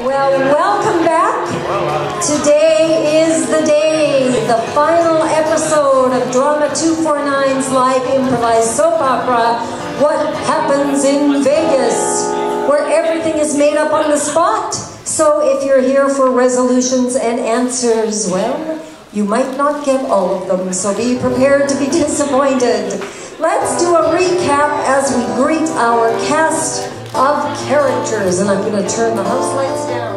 Well, welcome back. Today is the day, the final episode of Drama 249's live improvised soap opera, What Happens in Vegas, where everything is made up on the spot. So if you're here for resolutions and answers, well, you might not get all of them, so be prepared to be disappointed. Let's do a recap as we greet our cast of characters, and I'm going to turn the house lights down.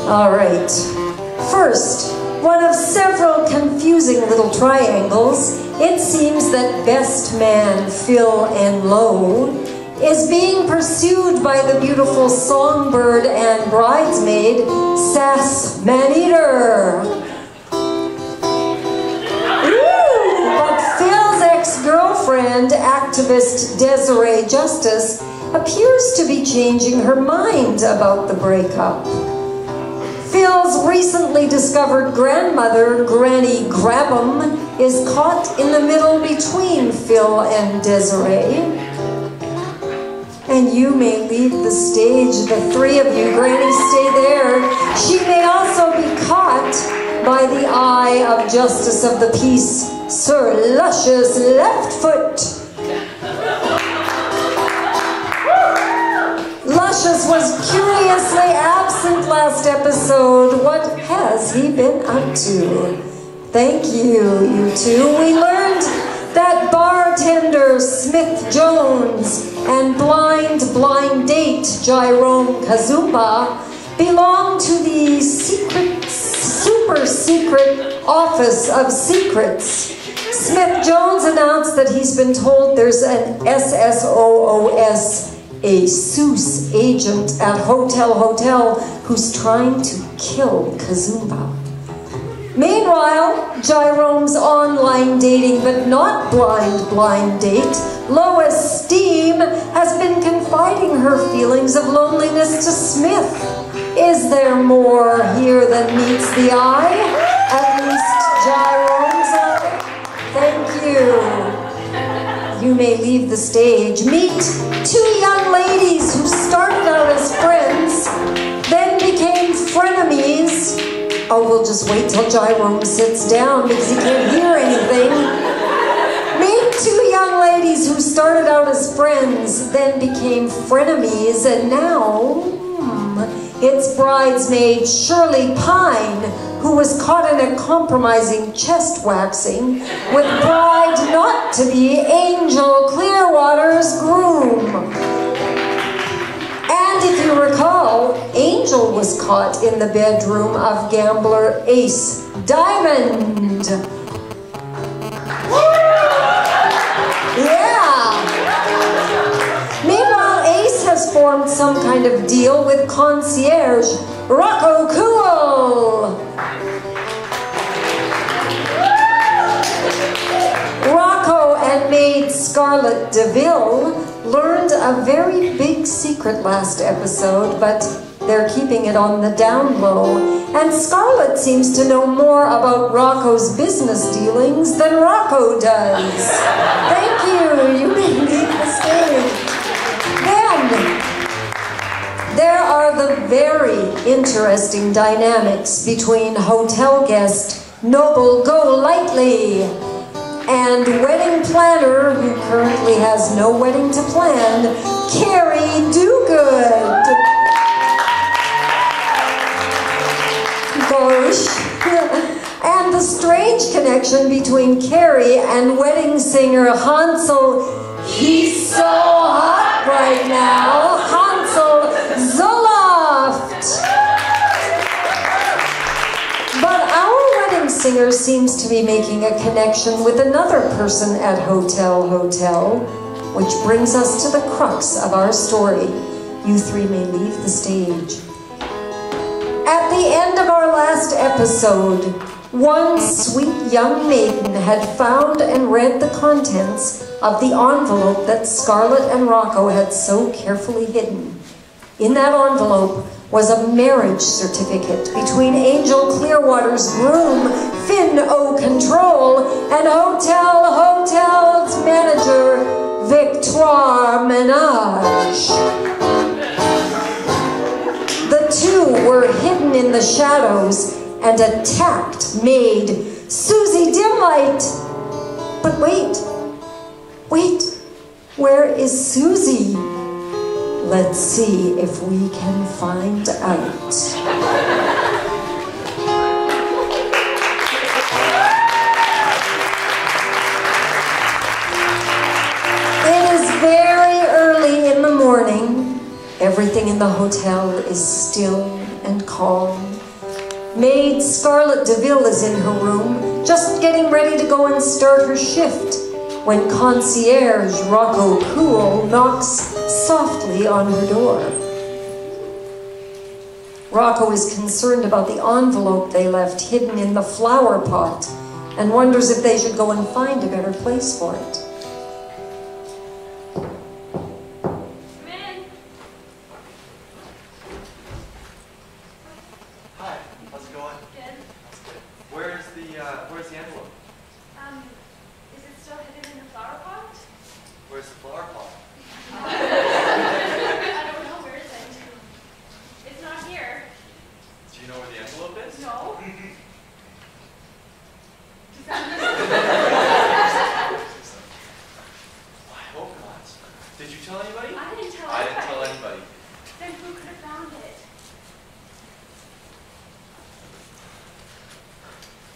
All right. First, one of several confusing little triangles, it seems that best man Phil Enloe is being pursued by the beautiful songbird and bridesmaid Sass Maneater. But Phil's ex-girlfriend, activist Desiree Justice, appears to be changing her mind about the breakup. Phil's recently discovered grandmother, Granny Grab'em, is caught in the middle between Phil and Desiree. And you may leave the stage, the three of you. Granny, stay there. She may also be caught by the eye of Justice of the Peace, Sir Luscious Leftfoot. Luscious was curiously absent last episode. What has he been up to? Thank you, you two. We learned that bartender Smith Jones and blind date Jerome Kazumba belong to the super secret Office of Secrets. Smith Jones announced that he's been told there's an SSOOS, a Seuss agent at Hotel who's trying to kill Kazumba. Meanwhile, Jerome's online dating but not blind date, Lois Steam, has been confiding her feelings of loneliness to Smith. Is there more here than meets the eye? At least Jerome's eye? Thank you. You may leave the stage. Meet two young ladies who started out as friends, then became frenemies. Oh, we'll just wait till Jerome sits down because he can't hear anything. Meet two young ladies who started out as friends, then became frenemies, and now it's bridesmaid Shirley Pine, who was caught in a compromising chest waxing with bride not to be Angel Clearwater's groom. And if you recall, Angel was caught in the bedroom of gambler Ace Diamond. Yeah! Meanwhile, Ace has formed some kind of deal with concierge Rocco Cool. Rocco and maid Scarlett DeVille learned a very big secret last episode, but they're keeping it on the down low. And Scarlett seems to know more about Rocco's business dealings than Rocco does. Thank you. You may leave the stage. Then, there are the very interesting dynamics between hotel guest Noble Golightly and wedding planner, who currently has no wedding to plan, Carrie Dogood. Gosh. And the strange connection between Carrie and wedding singer Hansel, he's so hot right now, Hansel Zoloft. But our wedding singer seems to be making a connection with another person at Hotel, which brings us to the crux of our story. You three may leave the stage. At the end of our last episode, one sweet young maiden had found and read the contents of the envelope that Scarlett and Rocco had so carefully hidden. In that envelope was a marriage certificate between Angel Clearwater's groom, Finn O'Control, and Hotel's manager, Victoire Menage. The two were hidden in the shadows and attacked Maid Susie Dimlight. But wait, where is Susie? Let's see if we can find out. Very early in the morning, everything in the hotel is still and calm. Maid Scarlett DeVille is in her room, just getting ready to go and start her shift, when concierge Rocco Cool knocks softly on her door. Rocco is concerned about the envelope they left hidden in the flower pot and wonders if they should go and find a better place for it. Where's the envelope? Is it still hidden in the flower pot? Where's the flower pot? I don't know, where is it? It's not here. Do you know where the envelope is? No. I hope not. Did you tell anybody? I didn't tell I anybody. didn't tell anybody. Then who could have found it?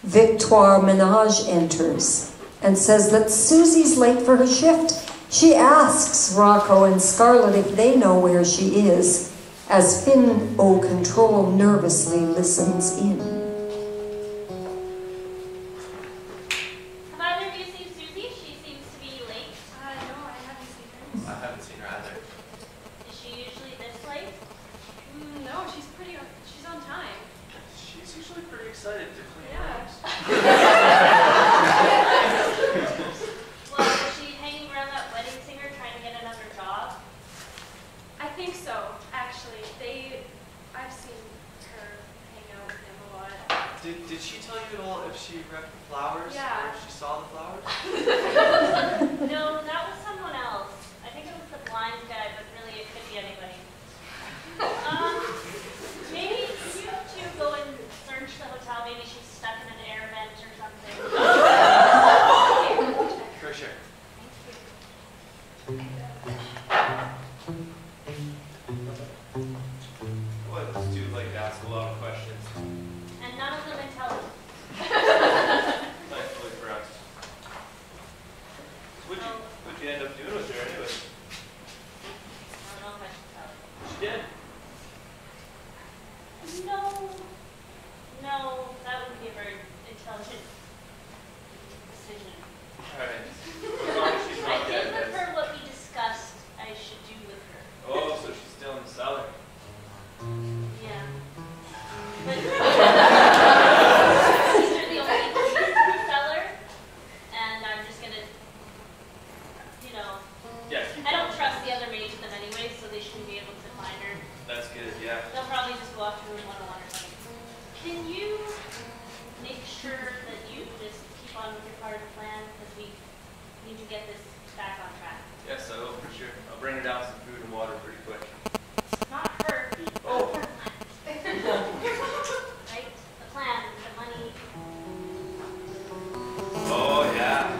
Victoire Menage enters and says that Susie's late for her shift. She asks Rocco and Scarlett if they know where she is, as Finn O'Control nervously listens in. Have either of you seen Susie? She seems to be late. No, I haven't seen her. I haven't seen her either. Is she usually this late? No, she's on time. She's usually pretty excited to clean Yeah. rooms. Well, is she hanging around that wedding singer trying to get another job? I think so, actually. I've seen her hang out with him a lot. Did she tell you at all if she wrecked the flowers? Yeah. Or if she saw the flowers? No, that was someone else. I think it was the blind guy, but really it could be anybody. Maybe you two go and search the hotel. Maybe she's stuck in an air vent or something. For sure. Boy, those two like to ask a lot of questions. And none of them intelligent. Thankfully for us. What'd you end up doing with her anyway? I don't know if I should tell you. She did. No, that wouldn't be a very intelligent decision. Alright. As long as she's I not did dead, with that's- her what we discussed I should do with her. Oh, so she's still in the cellar. Yeah. But these are the only keys in the cellar, and I'm just gonna, Yeah, keep I don't going. trust the other maids with them anyway, so they shouldn't be able to find her. That's good, yeah. They'll probably just go off to room 101 or something. Can you make sure that you just keep on with your part of the plan, because we need to get this back on track? Yes, I will for sure. I'll bring her down some food and water pretty quick. Not her. Oh. Right? The plan, the money. Oh, yeah.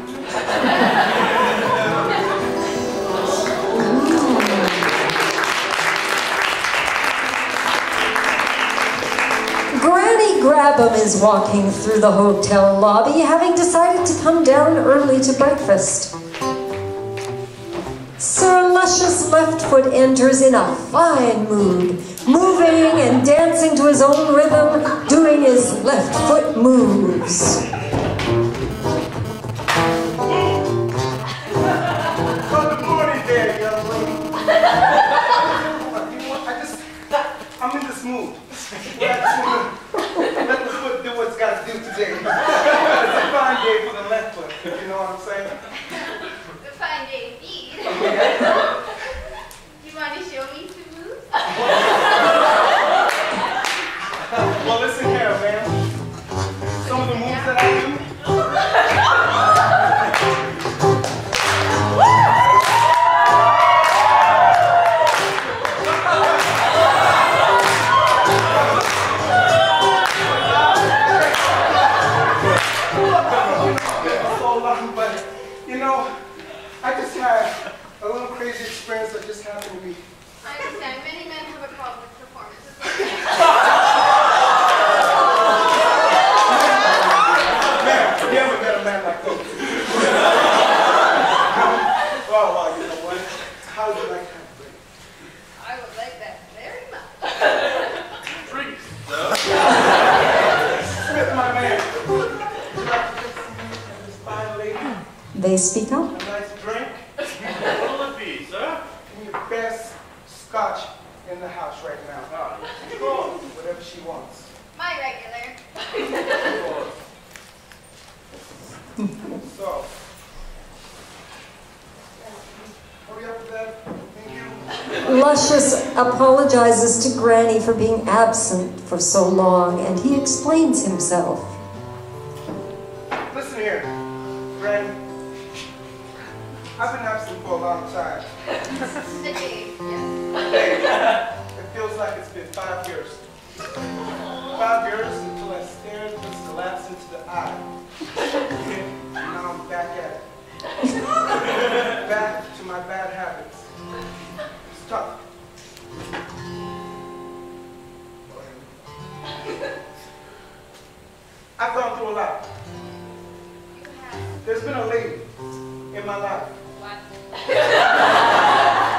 Granny Grabham is walking through the hotel lobby, having decided to come down early to breakfast. Sir Luscious Leftfoot enters in a fine mood, moving and dancing to his own rhythm, doing his left foot moves. Good morning there, young lady. I'm in this mood. Let the foot do what it's got to do today. It's a fine day for the left foot, you know what I'm saying? The fine day indeed. Do you want to show me some moves? Well, listen here, man. Some of the moves that I do. crazy experience that just happened to me. I understand. Many men have a problem with performances. Man, you ever met a man like this? Well, you know what? How would you like to have a drink? I would like that very much. Drink. Smith, my man. Would you like to get some and this fine lady? They speak up. A nice drink? What'll it be, sir? Give me the best scotch in the house right now. Whatever she wants. My regular. So, hurry up with that. Thank you. Luscious apologizes to Granny for being absent for so long, and he explains himself. Listen here, Granny. I've been absent for a long time. The day, yes. Hey, it feels like it's been 5 years. 5 years until I stared this collapse into the eye. And now I'm back at it. Back to my bad habits. It's tough. I've gone through a lot. You have. There's been a lady in my life. What?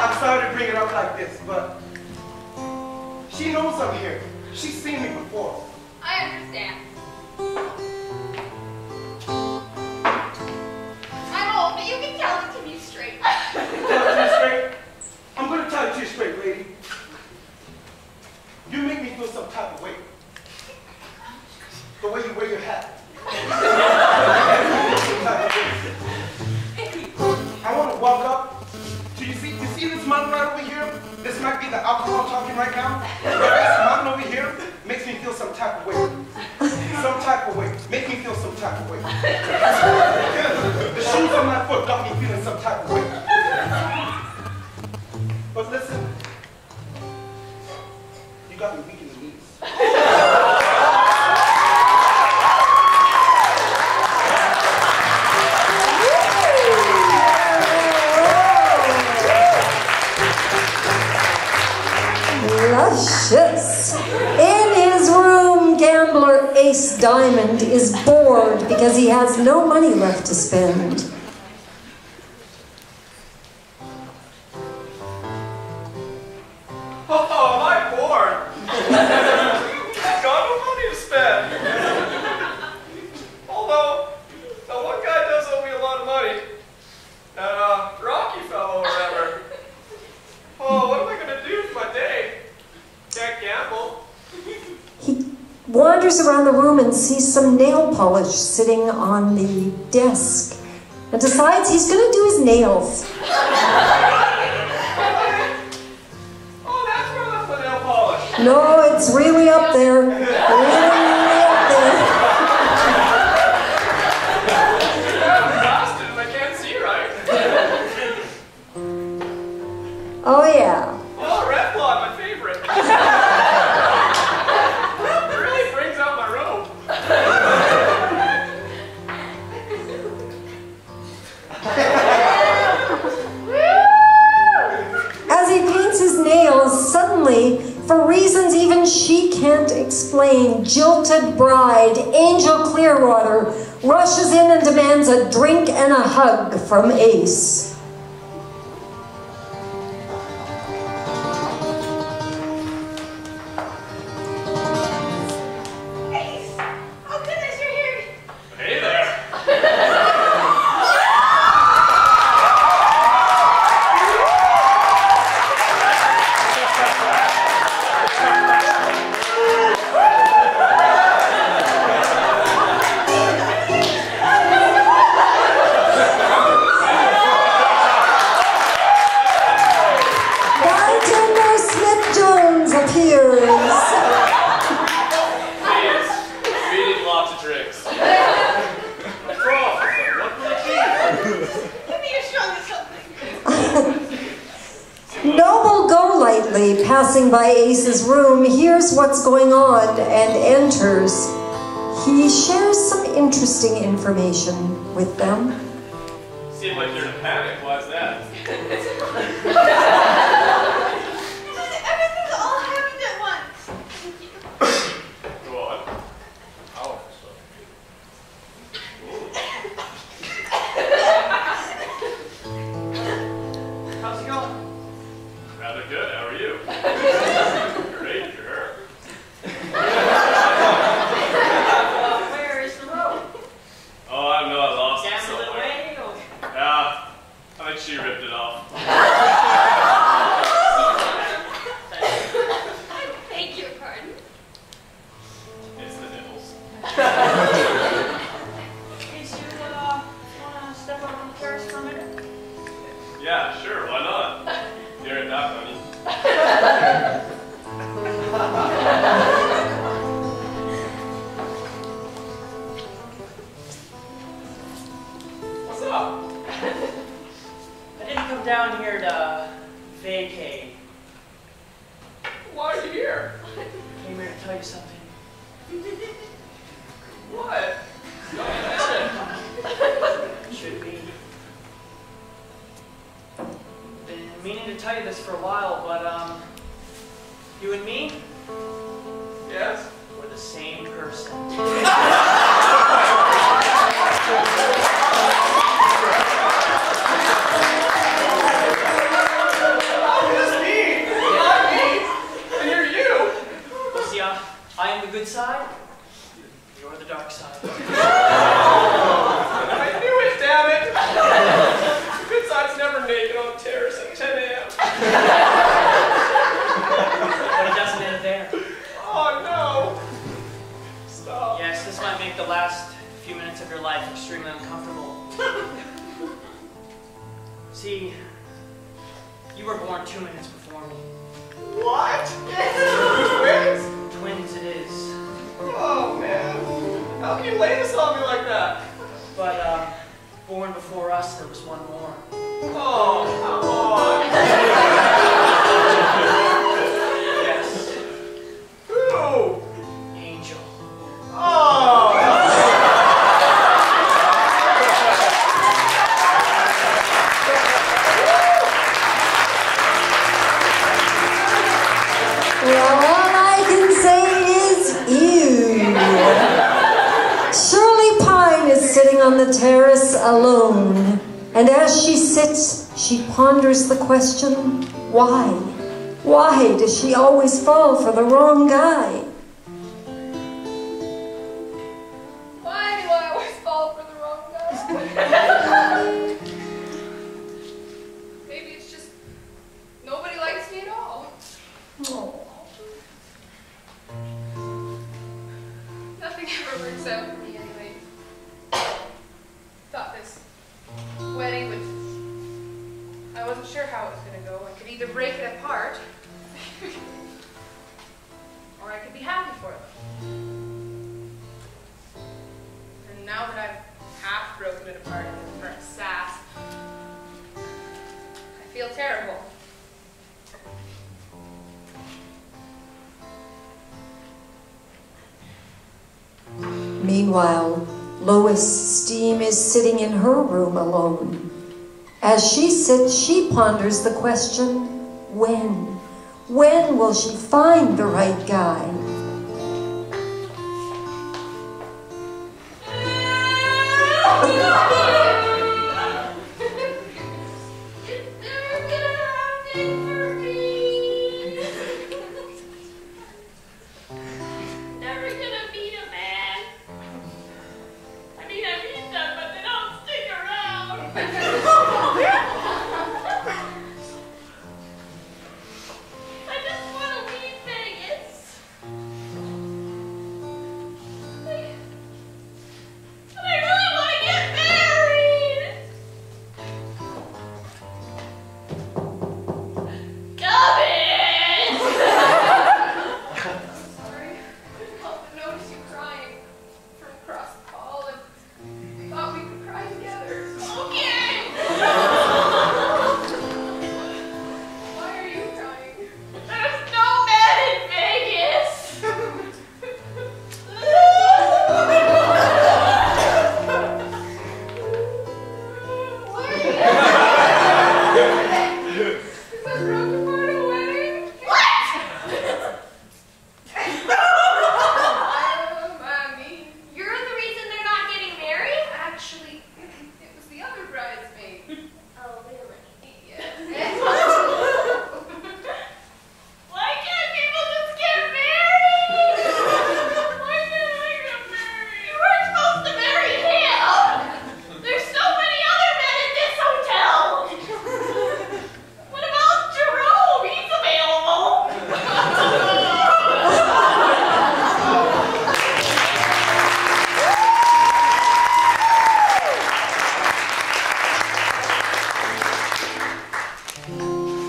I'm sorry to bring it up like this, but she knows I'm here. She's seen me before. I understand. I'm old, but you can tell it to me straight. Tell it to you straight? I'm going to tell it to you straight, lady. You make me feel some type of way. The way you wear your hat. I want to walk up to you see this mountain right over here? This might be the alcohol talking right now. But this mountain over here makes me feel some type of way. Some type of way. Make me feel some type of way. The shoes on my foot got me feeling some type of way. But listen, you got me weak in the knees. Luscious. In his room, gambler Ace Diamond is bored because he has no money left to spend. Oh, am I bored? I've got no money to spend. Although, now one guy does owe me a lot of money. That Rocky fellow or whatever. Oh, what am I going to do for my day? Can't gamble. He wanders around the room and sees some nail polish sitting on the desk and decides he's going to do his nails. Oh, that's where I left the nail polish. No, it's really up there. Really up there. I'm blasted and I can't see right. Oh, yeah. Oh, Red Claw, my favorite. It really brings out my robe. As he paints his nails, suddenly, for reasons even she can't explain, jilted bride Angel Clearwater rushes in and demands a drink and a hug from Ace. Ace! Oh goodness, you're here! Hey there. Bartender Smith Jones appears. Please, feeding lots of drinks. What's wrong? What will it be? Give me a shot of something. Noble Golightly, passing by Ace's room, hears what's going on and enters. He shares some interesting information with them. Seem like you're in a panic. Why's that? How's it going? Rather good. How are you? Great, you're her. Where is the road? Oh, I don't know. I lost it Down the somewhere. way or? Yeah, I think she ripped it off. I beg your pardon. It's the nipples. Did you want to step up on the terrace for a minute? Yeah, sure. Why not? You're at that, honey. What's up? I didn't come down here to vacate. Why are you here? I came here to tell you something. What? Should be. Been meaning to tell you this for a while, but you and me, Yes? we're the same person. It's me! Not me! And you're you! Well, see, I am the good side, you're the dark side. I knew it, damn it! The good side's never naked on the terrace at 10 a.m. But it doesn't end there. Oh no! Stop. Yes, this might make the last few minutes of your life extremely uncomfortable. See, you were born 2 minutes before me. What? Twins? Twins it is. Oh man. How can you lay this on me like that? But, born before us, there was one more. Oh, come on. Yes, Who? Angel. Oh! Well, all I can say is ew. Shirley Pine is sitting on the terrace alone. And as she sits, she ponders the question, why? Why does she always fall for the wrong guy? Why do I always fall for the wrong guy? Maybe it's just nobody likes me at all. Nothing ever works out for me anyway. Thought this wedding would... I wasn't sure how it was going to go. I could either break it apart, or I could be happy for them. And now that I've half broken it apart in this current sass, I feel terrible. Meanwhile, Lois Steam is sitting in her room alone. As she sits, she ponders the question, when? When will she find the right guy? Never gonna meet a man. I mean, I meet them, but they don't stick around. I just want to leave Vegas. But I really want to get married.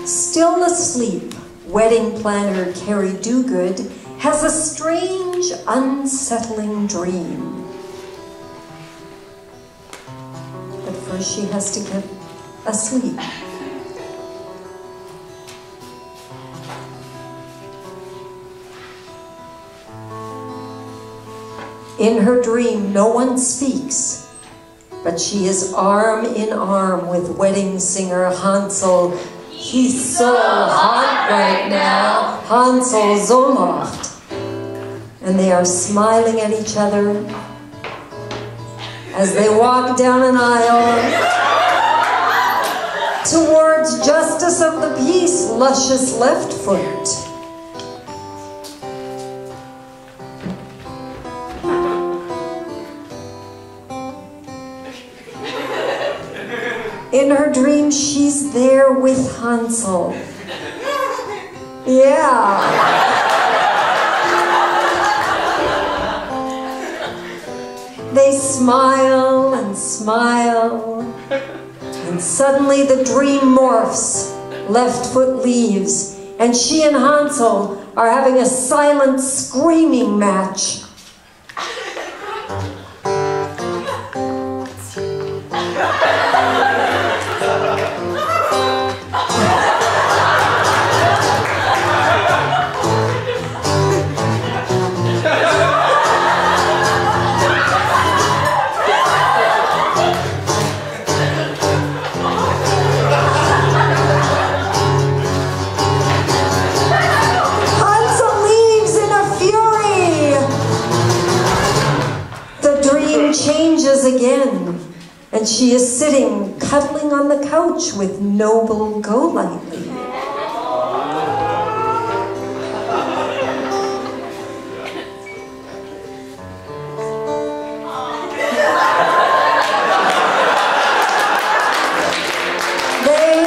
Still asleep, wedding planner Carrie Dogood has a strange, unsettling dream. But first she has to get asleep. In her dream, no one speaks, but she is arm in arm with wedding singer Hansel. He's so hot right now, Hansel Zoloft. And they are smiling at each other as they walk down an aisle towards Justice of the Peace, luscious left foot. In her dream, she's there with Hansel. Yeah. They smile and smile, and suddenly the dream morphs. Left foot leaves, and she and Hansel are having a silent screaming match. Again, and she is sitting, cuddling on the couch with Noble Golightly. They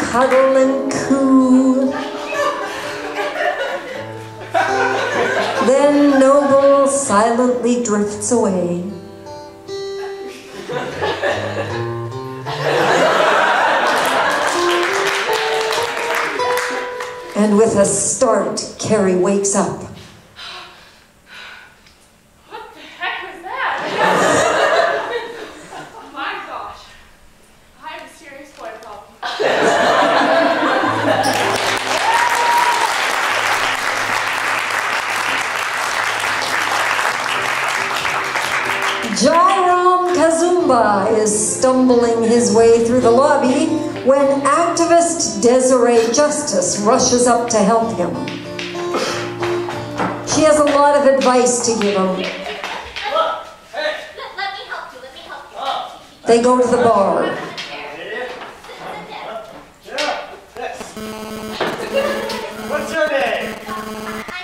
cuddle and coo. Then Noble silently drifts away. And with a start, Carrie wakes up. What the heck was that? My gosh. I have a serious boy problem. Jairam Kazumba is stumbling his way through the lobby when activist Desiree Justice rushes up to help him. She has a lot of advice to give him. Let me help you, They go to the bar. What's your name? I'm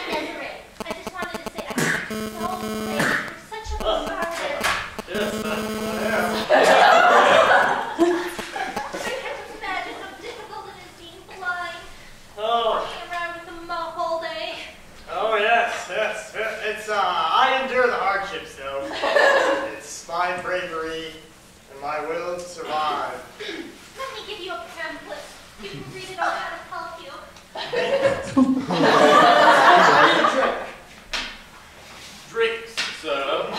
Desiree. I just wanted to say I'm so thankful for such a good artist. Yes, I can't imagine how difficult it is being blind. Walking around with a mop all day. Oh, yes. It's, I endure the hardships, though. It's my bravery and my will to survive. Let me give you a pamphlet. You can read it all how to help you. Drinks, sir.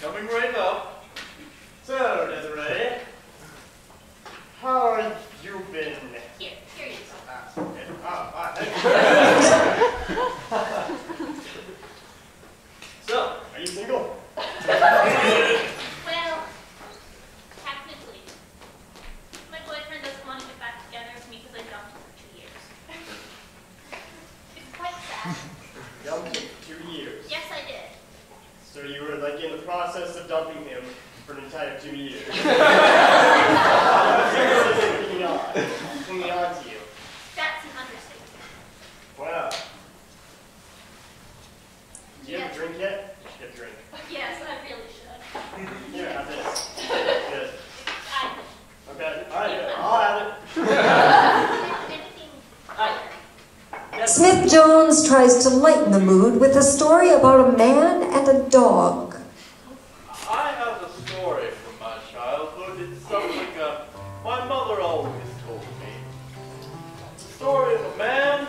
Coming right up. So, Desiree, how have you been? Here you go. Okay. Thank you. So, are you single? Well, technically, my boyfriend doesn't want to get back together with me because I dumped him for 2 years. It's quite sad. Dumped him for 2 years. Yes, I did. So you were like in the process of dumping him for an entire 2 years. Clinging on to you. That's an understatement. Wow. Do you have a drink yet? You should get a drink. Yes, I really should. Here, have this. Good. Okay. All right. I'll have Anything Smith Jones tries to lighten the mood with a story about a man and a dog. I have a story from my childhood. It's something my mother always told me. The story of a man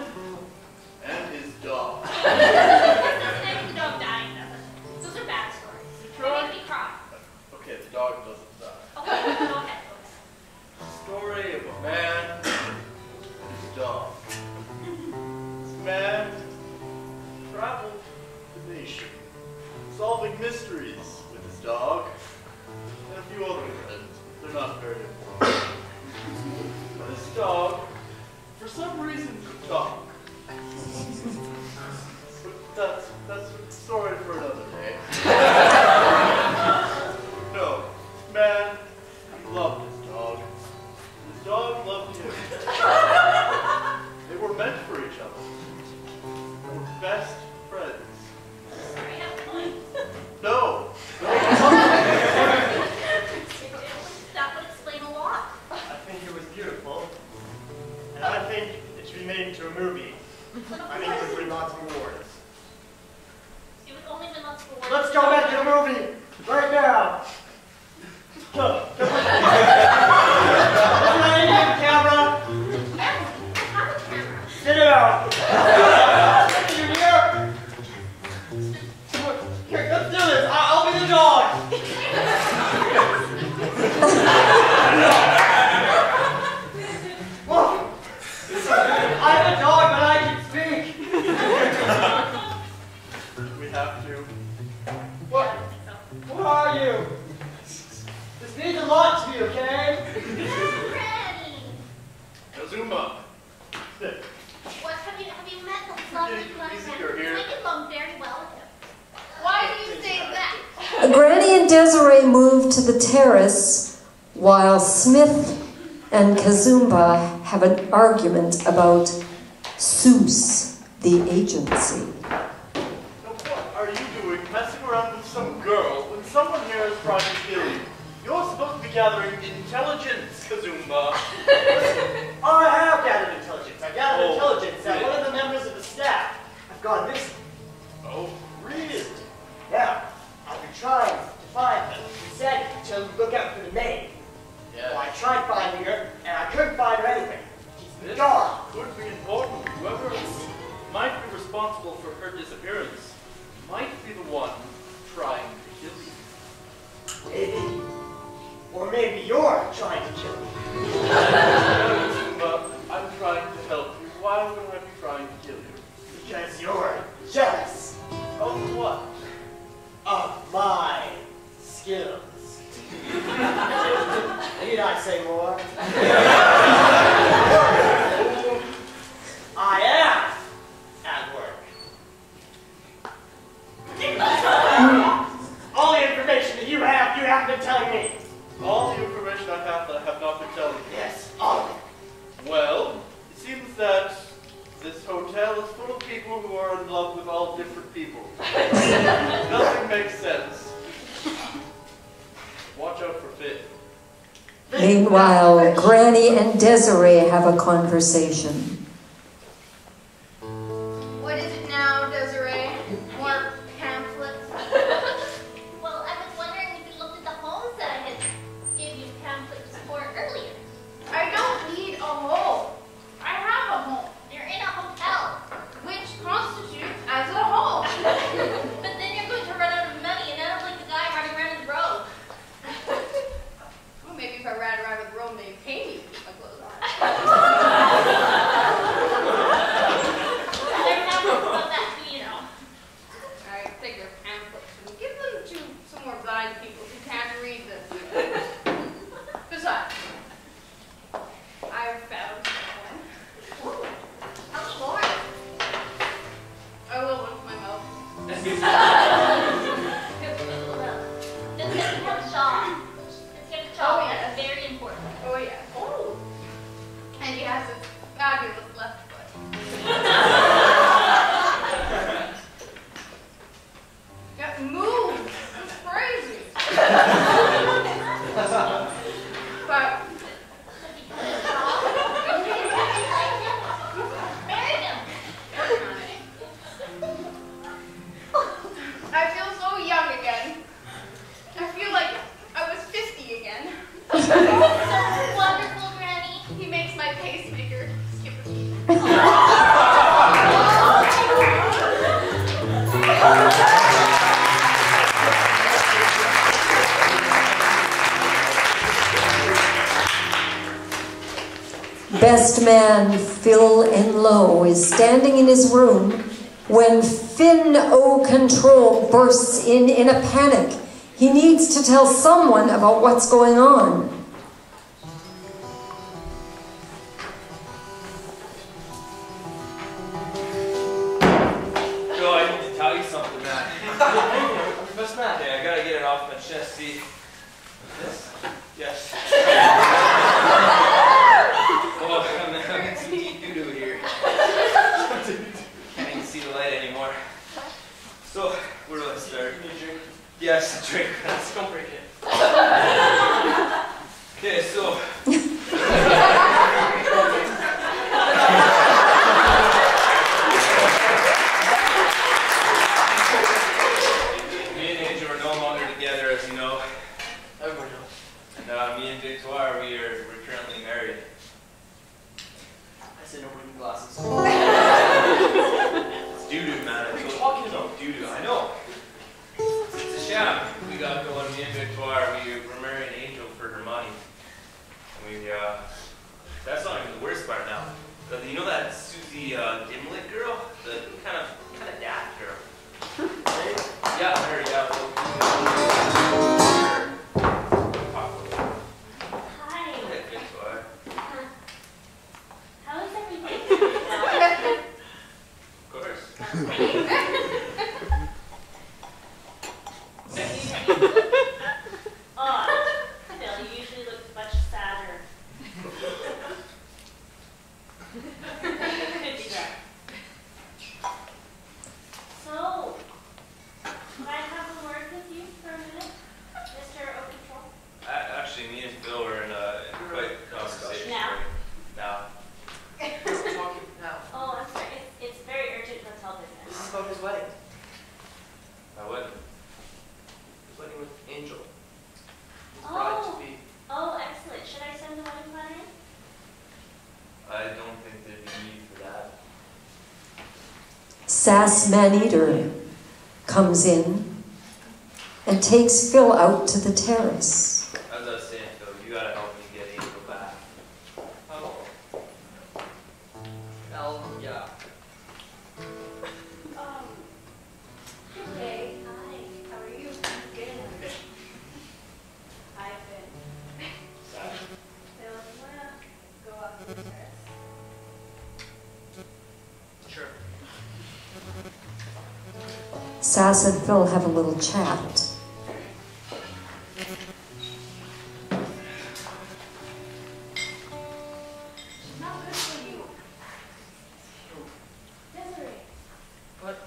and his dog. That's the dog dying, though. Those are bad stories. They make me cry. Okay, the dog doesn't die. Okay, go ahead. Story of a man and his dog. This man traveled the nation, solving mysteries with his dog and a few other friends. They're not very important. But this dog, for some reason, could talk. But that's a story for another day. No, man, he loved his dog. His dog loved him. They were meant for each other. They were best friends. Sorry, I have one. No. That would explain a lot. I think it was beautiful. And I think it should be made into a movie. I think it would win lots of awards. It would only win lots of awards. Let's go back to the movie right now. Come on. Camera. Yes, I have a camera. Sit down. You here? Here, let's do this. I'll be the dog. Look. I'm a dog, but I can speak. We have to. What? Who are you? This means a lot to me, okay? Granny. Kazuma. Sit. What, have you met the lovely Easier here. I get along very well with him. Why do you say that? Granny and Desiree move to the terrace while Smith and Kazumba have an argument about Seuss, the agency. Now what are you doing messing around with some girl when someone here is trying to kill you? You're supposed to be gathering intelligence, Kazumba. Oh, I have gathered intelligence. I've gathered intelligence that one of the members of the staff have gone missing. Oh, really? Yeah, I've been trying to find her. She said to look out for the maid. Yeah. Well, I tried finding her, and I couldn't find her anything. She's in the This dark. could be important. Whoever might be responsible for her disappearance might be the one trying to kill you. Maybe. Or maybe you're trying to kill me. But I'm trying to help you. Why would I be trying to kill you? Because you're jealous Of what? of my skills. Need I say more? I am at work. All the information that you have been telling me. All the information I have not been telling you. Yes, all of it. Well, it seems that this hotel is full of people who are in love with all different people. Nothing makes sense. Watch out for Finn. Meanwhile, Granny and Desiree have a conversation. What is it now, Desiree? More pamphlets? Well, I was wondering if you looked at the homes that I had gave you pamphlets for earlier. I don't need a home. I have a home, You're in a hotel. which constitutes as a home. But then you're going to run out of money and end up like the guy running around in the road. Well, maybe if I ran around with Rome, they'd pay me to keep my clothes on. There's nothing about that too, you know. Alright, take your pamphlets and give them to some more blind people who can't read them. Besides, I've found someone. Tell me more. I will with my mouth. Just get a job. Just get a job. Oh, yeah. That's very important. Oh yeah. Oh. And he has a fabulous left foot. Yeah, move. It's crazy. But Marry him. working on it. I feel so young again. I feel like I was 50 again. Wonderful, Granny. He makes my pacemaker skip a beat. Best man Phil Enlow is standing in his room when Finn O'Control bursts in a panic. He needs to tell someone about what's going on. Yo, I need to tell you something, man. Best man. Okay, I gotta get it off my chest. See this? Yes. Oh, I'm in some deep doo-doo here. Can't even see the light anymore. So, where do I start? You need a drink? Yes, a drink. Let's go break it. Okay, so. Me and Angel are no longer together, as you know. Everyone knows. And me and Victoire, we're currently married. I said no reading glasses. It's doo-doo, man. What are you talking about? Doo-doo, I know. It's a sham. We got going, me and Victoire, we're marrying Angel for her money. And that's not even the worst part now. You know that Susie Dimlet girl? The kind of daft girl. Yeah, her, yeah. Hi. Hey, Victoire. How is everything? Of course. Oh, Phil, you usually look much sadder. Could be that. So, can I have a word with you for a minute, Mr. O'Control? Actually, me and Phil were in quite a conversation. Now? Now. We're talking now. Oh, I'm sorry. It's very urgent hotel This is business. about his wedding. I wouldn't. His wedding with Angel. His bride to be. Oh, excellent. Should I send the wedding planner in? I don't think there'd be need for that. Sass Maneater comes in and takes Phil out to the terrace. As I was saying, Phil, you gotta help me get Angel back. Oh. Well, yeah. Hey. Hi. How are you? Good. I've been. Phil, you wanna go up to the terrace? Sure. Sass and Phil have a little chat. She's not good for you. Desiree, But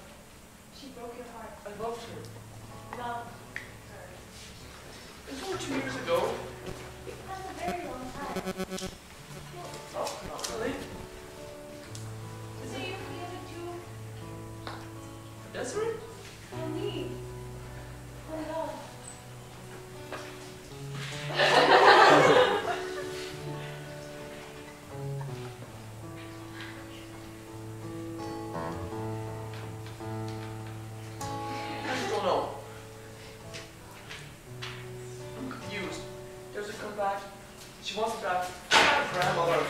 she broke your heart. I loved her. Love her. It was only 2 years ago. That's a very long time. Oh, not really. So you're together too? Desiree? And me. Oh God. I just don't know. I'm confused. Does it come back? She wants it back. I'm not a grandmother of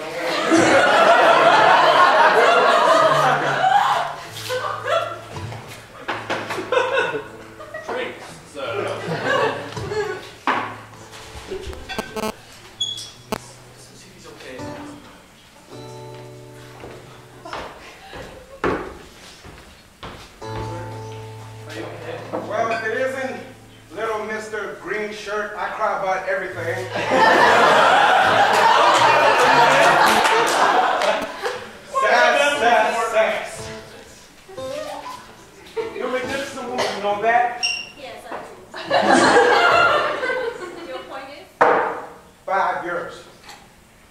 Drinks, so. Let's see if he's okay. Are you okay? Well, if it isn't little Mr. Green Shirt, I cry about everything. Sass. You're a magnificent woman, you know that? Yes, I do. Your point is? 5 years.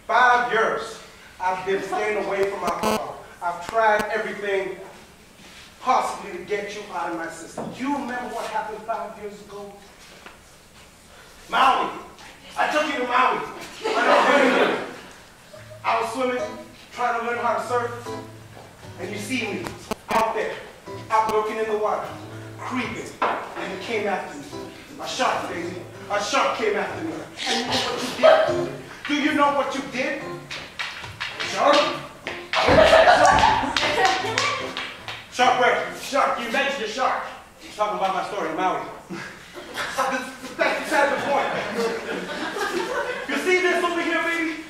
5 years. I've been staying away from alcohol. I've tried everything possibly to get you out of my system. Do you remember what happened 5 years ago? Maui. I took you to Maui. surf, and you see me out there, out looking in the water, creeping, and it came after me. A shark, baby. A shark came after me. And you know what you did? Do you know what you did? Shark? Shark where? Shark, you mentioned a shark. You're talking about my story in Maui. That's beside the point. You see this over here, baby?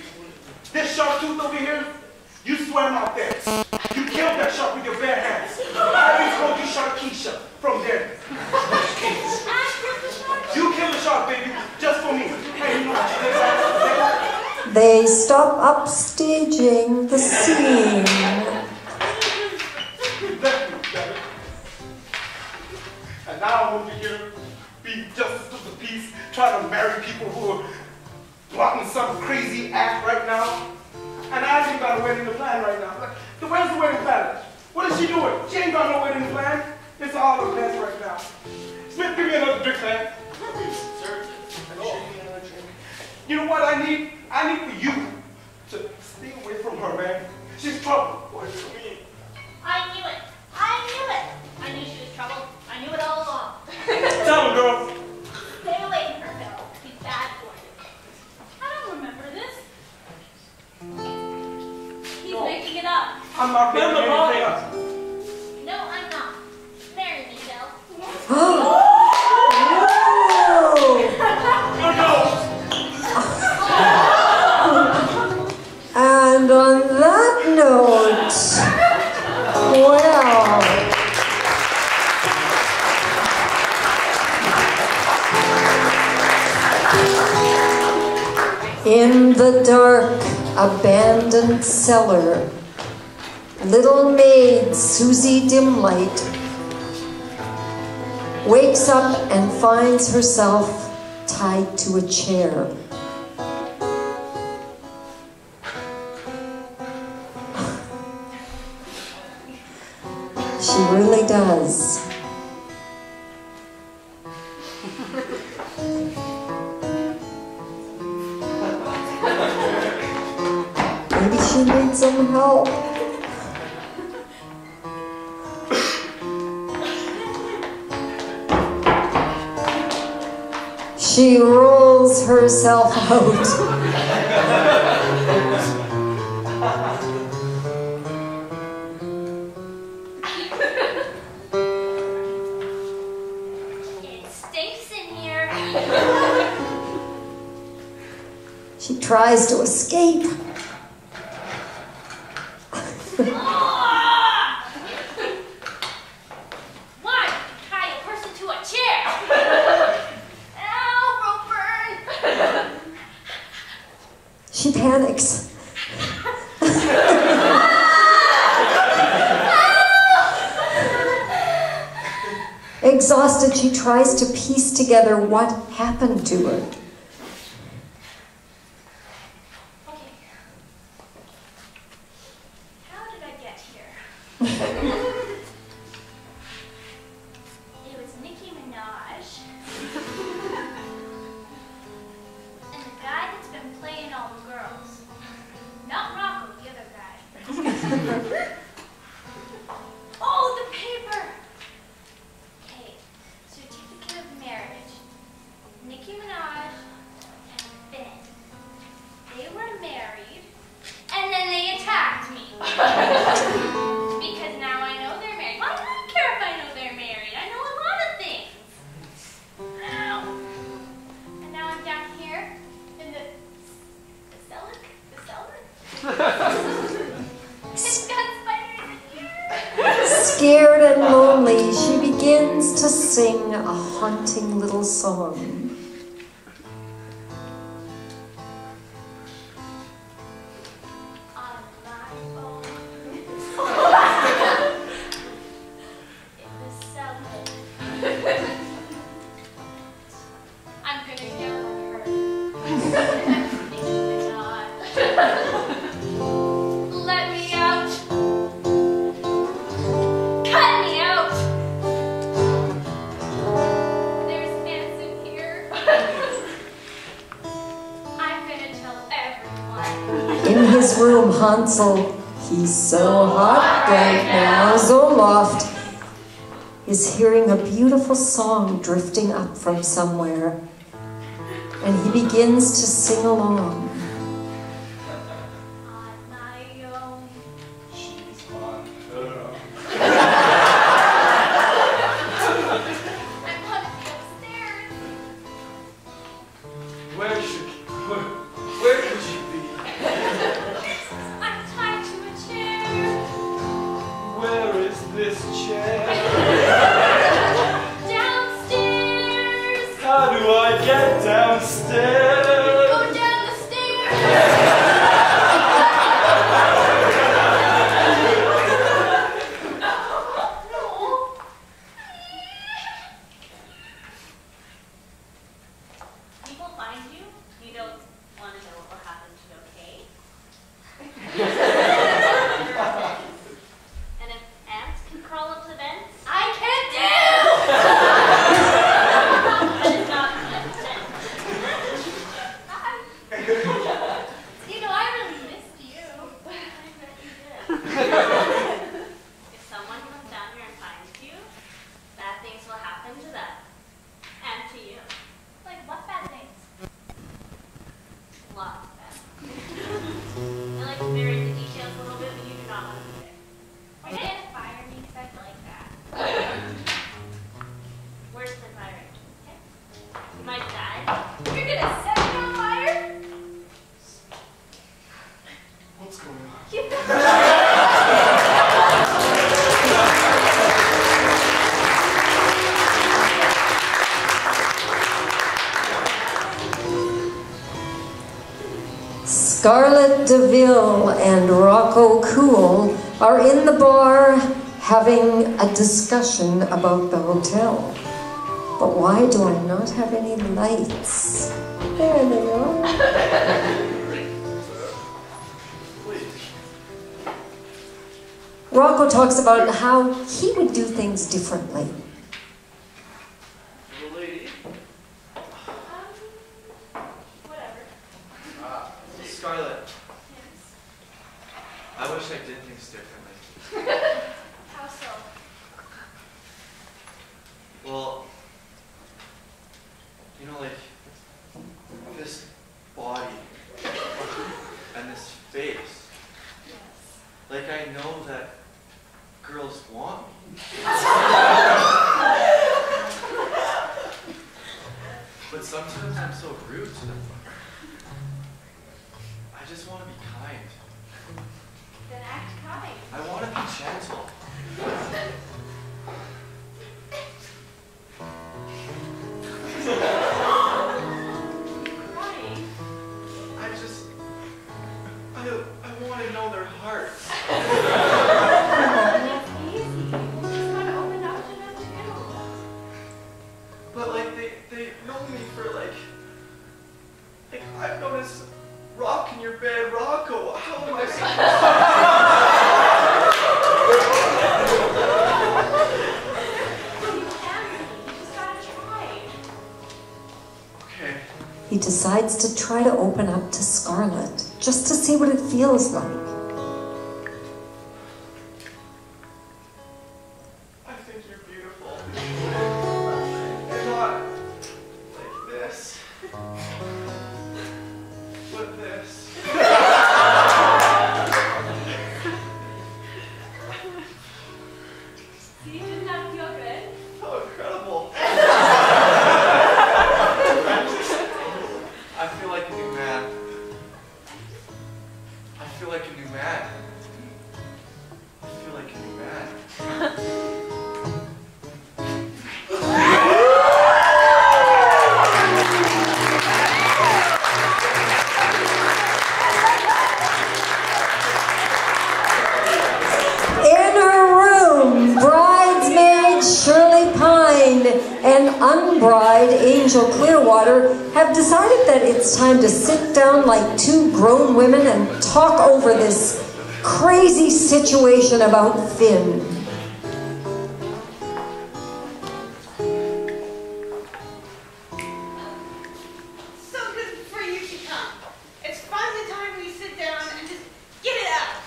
This shark tooth over here? You swam out there. You killed that shark with your bare hands. I always called you Sharkeisha from there. You killed the shark, baby, just for me. Hey, you know what you did? They stop upstaging the scene. And now I'm over here being justice of the peace, trying to marry people who are plotting some crazy act right now. And I ain't got a wedding plan right now. Where's the wedding plan? What is she doing? She ain't got no wedding plan. It's all a mess right now. Smith, give me another drink, man. Sir, You know what I need? I need for you to stay away from her, man. She's trouble. What do you mean? I knew it. I knew it. I knew she was trouble. I knew it all along. Tell him, girl. Stay away from her, Bill. She's bad for you. I don't remember this. He's making it up. I'm not making Remember, anything up. No, I'm not. Marry me, Bill. Oh! And on that note, well, in the dark, abandoned cellar, little maid Susie Dimlight wakes up and finds herself tied to a chair. She really does. Maybe she needs some help. She rolls herself out. It stinks in here. She tries to escape. Why would you tie a person to a chair? Ow, rope burn. She panics. Exhausted, she tries to piece together what happened to her. Okay. How did I get here? It was Nicki Minaj. And the guy that's been playing all the girls. Not Rocco, the other guy. Oh, the paper! Okay, certificate of marriage. Nicki Minaj and Ben. They were married, and then they attacked me. Because now I know they're married. Why do I care if I know they're married? I know a lot of things. Ow. And now I'm down here in the cellar. It's got spiders in here. Scared and lonely, she begins to sing a haunting little song. On my own. In the cellar. I'm gonna yell at her. Let me out. Cut me out. There's ants in here. I'm gonna tell everyone. In his room, Hansel He's so hot right now. Zoloft is hearing a beautiful song drifting up from somewhere, and he begins to sing along. Where could you be? I'm tied to a chair. Where is this chair? Downstairs. How do I get downstairs? Go down the stairs. People find you, you don't want to know what will happen to you, okay? And if ants can crawl up the vents, I can too! But it's not consent. Hi. You know, I really missed you. I bet you did. If someone comes down here and finds you, bad things will happen to them. And to you. Like what bad things? Lots of bad things. I like to vary the details a little bit, but you do not want to be there. Why didn't you fire me because I like that? Worse than firing, okay? You might die. You're gonna set me on fire? What's going on? Scarlett DeVille and Rocco Cool are in the bar having a discussion about the hotel. But why do I not have any lights? There they are. Rocco talks about how he would do things differently. Little lady. Whatever. Scarlett. I wish I did things differently. How so? Well, you know, like, this body and this face. Like, I know that girls want me. But sometimes I'm so rude to them. I just want to be kind. Then act kind. I want to be gentle. Crying. I want to know their hearts. It's easy. You just gotta open up to them too. But like they know me for like I've noticed rock in your bed, Rocco. How am I You can be. You just gotta try. Okay. He decides to try to open up to Scarlett, just to see what it feels like. I think you're beautiful. You're not like this. But this. See, didn't that feel good? Oh, incredible. I feel like a new man. I feel like a new man. I feel like a new man. In her room, bridesmaid Shirley Pine and unbride Angel Clearwater have decided that it's time to sit down like two grown women and talk over this crazy situation about Finn. So good for you to come. It's finally time we sit down and just get it out.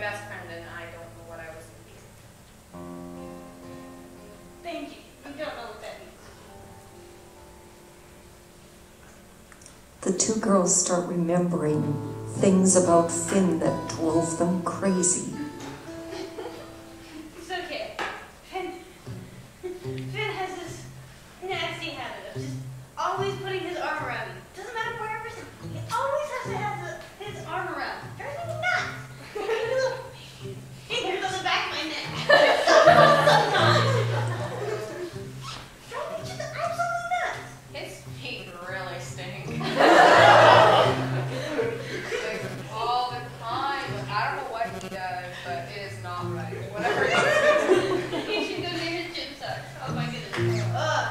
best friend, and I don't know what I was thinking. Thank you. You don't know what that means. The two girls start remembering things about Finn that drove them crazy. It's okay. Finn has this nasty habit of just always putting his arm around me. Doesn't matter where we're sitting. He always has to have his arm around me. Drives me nuts. Fingers on the back of my neck. Drives me just absolutely nuts. His feet really stink. Like, all the time. I don't know what he does, but it is not right. Whatever it is. You should go near his gym socks. Oh my goodness. Ugh.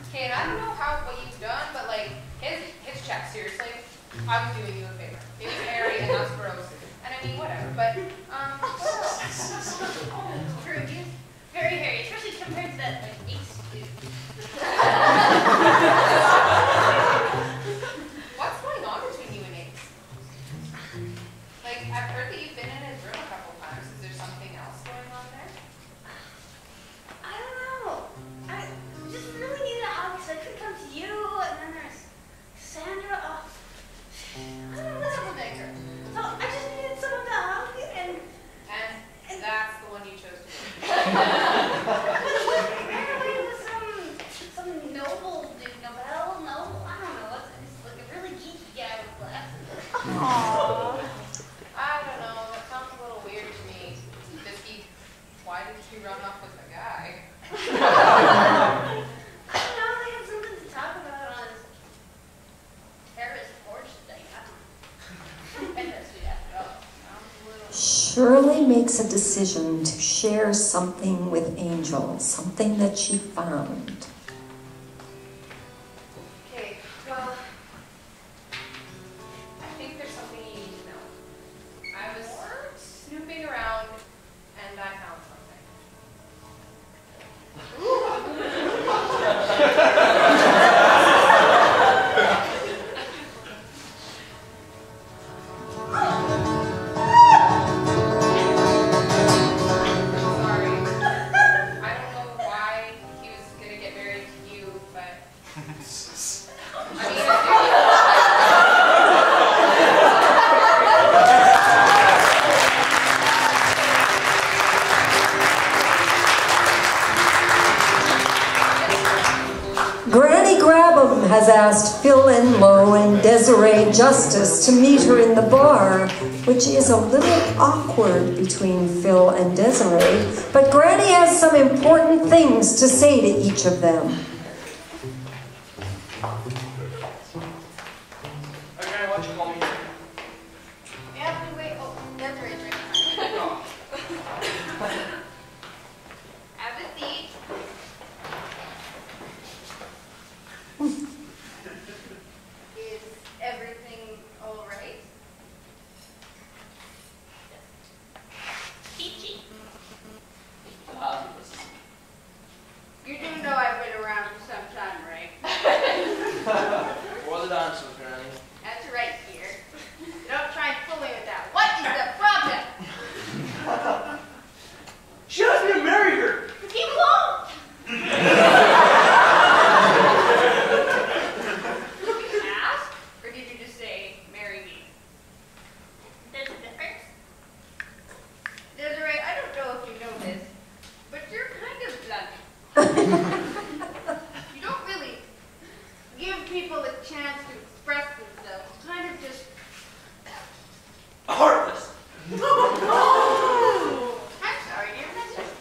Okay, and I don't know what you've done, but like his chest, seriously, I'm doing you a favor. He was hairy and that's gross. And I mean whatever, but what else? True, he's very hairy, especially compared to that like ace dude. What's going on between you and Ace? Like, I've heard that you've been in his room a couple times. Is there something else going on there? I don't know. I just really needed a hug because I couldn't come to you, and then there's Sandra. I don't know, troublemaker. So I just needed someone to hug, and that's the one you chose to do. apparently it was some noble dude, noble. I don't know. It's like a really geeky guy with glasses. I don't know. That sounds a little weird to me. Why did he run off with a guy? I don't know. They had something to talk about on his terrorist porch thing. I don't know. Interesting after all. Sounds a little. Shirley makes a decision to share something with Angel, something that she found. Okay, well, I think there's something you need to know. I was snooping around and I found something. Sorry. I don't know why he was gonna get married to you, but I mean, Granny Grabham has asked Phil Enlow and Desiree Justice to meet her in the bar, which is a little awkward between Phil and Desiree, but Granny has some important things to say to each of them. Okay, why don't you call me? We have to wait. Oh, that's right. Have a seat. Is everything all right? Peachy. You do know I've been around for some time, right? For the dance with Granny. That's right, dear. Don't try and fool me with that. What is the problem? She asked me to marry her. He won't. Did you ask, or did you just say, marry me? There's a difference. Desiree, I don't know if you know this, but you're kind of blunt. You don't really give people a chance to express themselves. Kind of just. Heartless. I'm sorry, dear. That's just.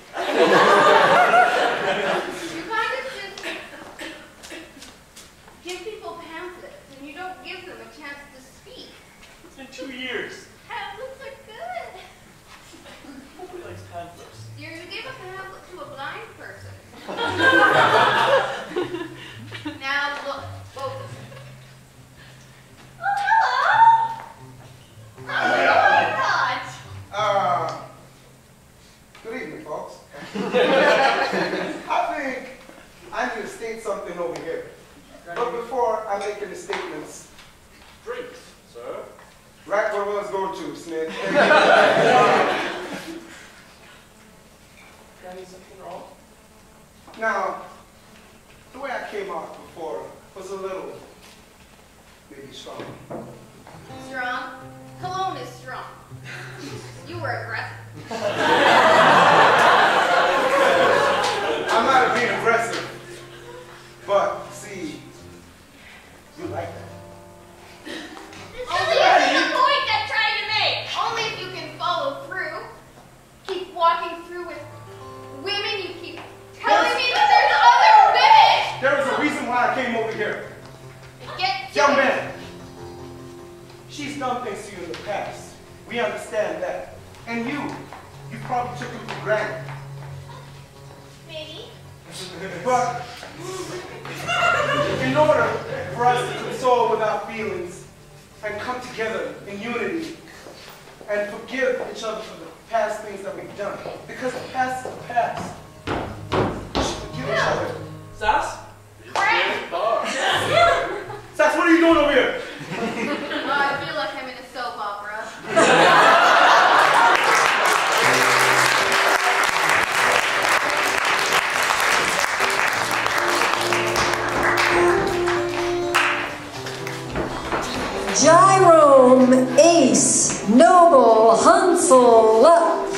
You kind of just give people pamphlets, and you don't give them a chance to speak. It's been 2 years. Pamphlets are good. Nobody likes pamphlets. You gave a pamphlet to a blind person. Now look, both of you. Oh, hello! Oh, God! Good evening, folks. I think I need to state something over here. But before I make any statements, Drinks, sir. right where I was going to, Smith. aggressive. I'm not being aggressive, but see, you like that. Only if the point I'm trying to make. Only if you can follow through. Keep walking through with women. You keep telling me that there's other women. There is a reason why I came over here. Get Young man, she's done things to you in the past. We understand that. And you probably took it for granted. Maybe. But in order for us to console with our feelings and come together in unity and forgive each other for the past things that we've done, because the past is the past, we should forgive each other. Sass? Sass, what are you doing over here? I feel like I'm in a soap opera. Gyrome, Ace, Noble, Hansel,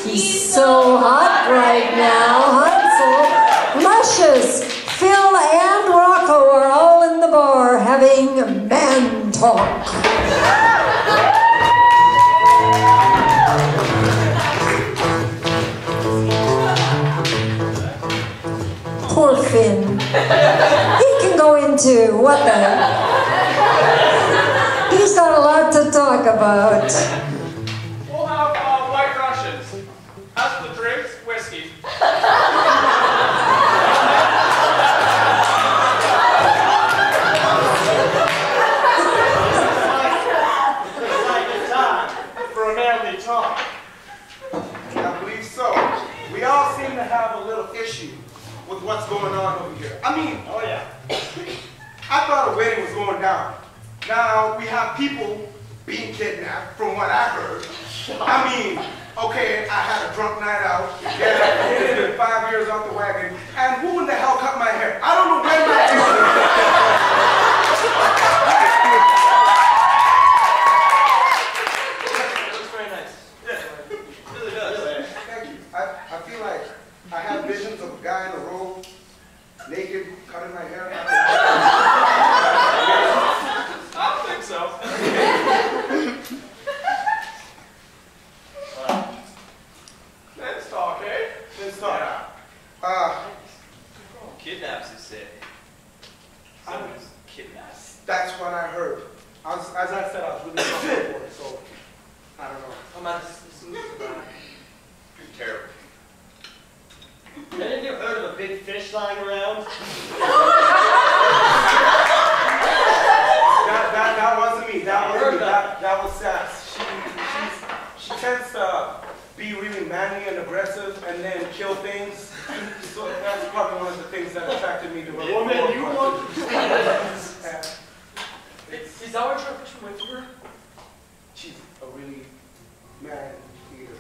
he's so hot right now. Hansel, Luscious, Phil, and Rocco are all in the bar having man talk. Poor Finn. He can go into what the heck? He's got a lot to talk about. We'll have White Russians. As for the drinks, whiskey. For a manly talk. I believe so. We all seem to have a little issue with what's going on over here. I mean, Oh yeah. I thought a wedding was going down. Now we have people being kidnapped, from what I heard. I mean, okay, I had a drunk night out. Yeah, it's been 5 years off the wagon. And who in the hell cut my hair? I don't know when my hair. It looks very nice. Yeah, it really does. Thank you. I feel like I have visions of a guy in a robe, naked, cutting my hair. I don't think so. Let's talk, eh? Let's talk. Kidnaps, you say? Someone's kidnaps. That's what I heard. As I said, I was really drunk before, so I don't know. Oh man, this is terrible. Any of you heard of a big fish lying around? That wasn't me. That wasn't me. That was Sass. She tends to be really manly and aggressive and then kill things. So that's probably one of the things that attracted me to her. Woman, you want to Is that what you're pushing with her? She's a really man eater.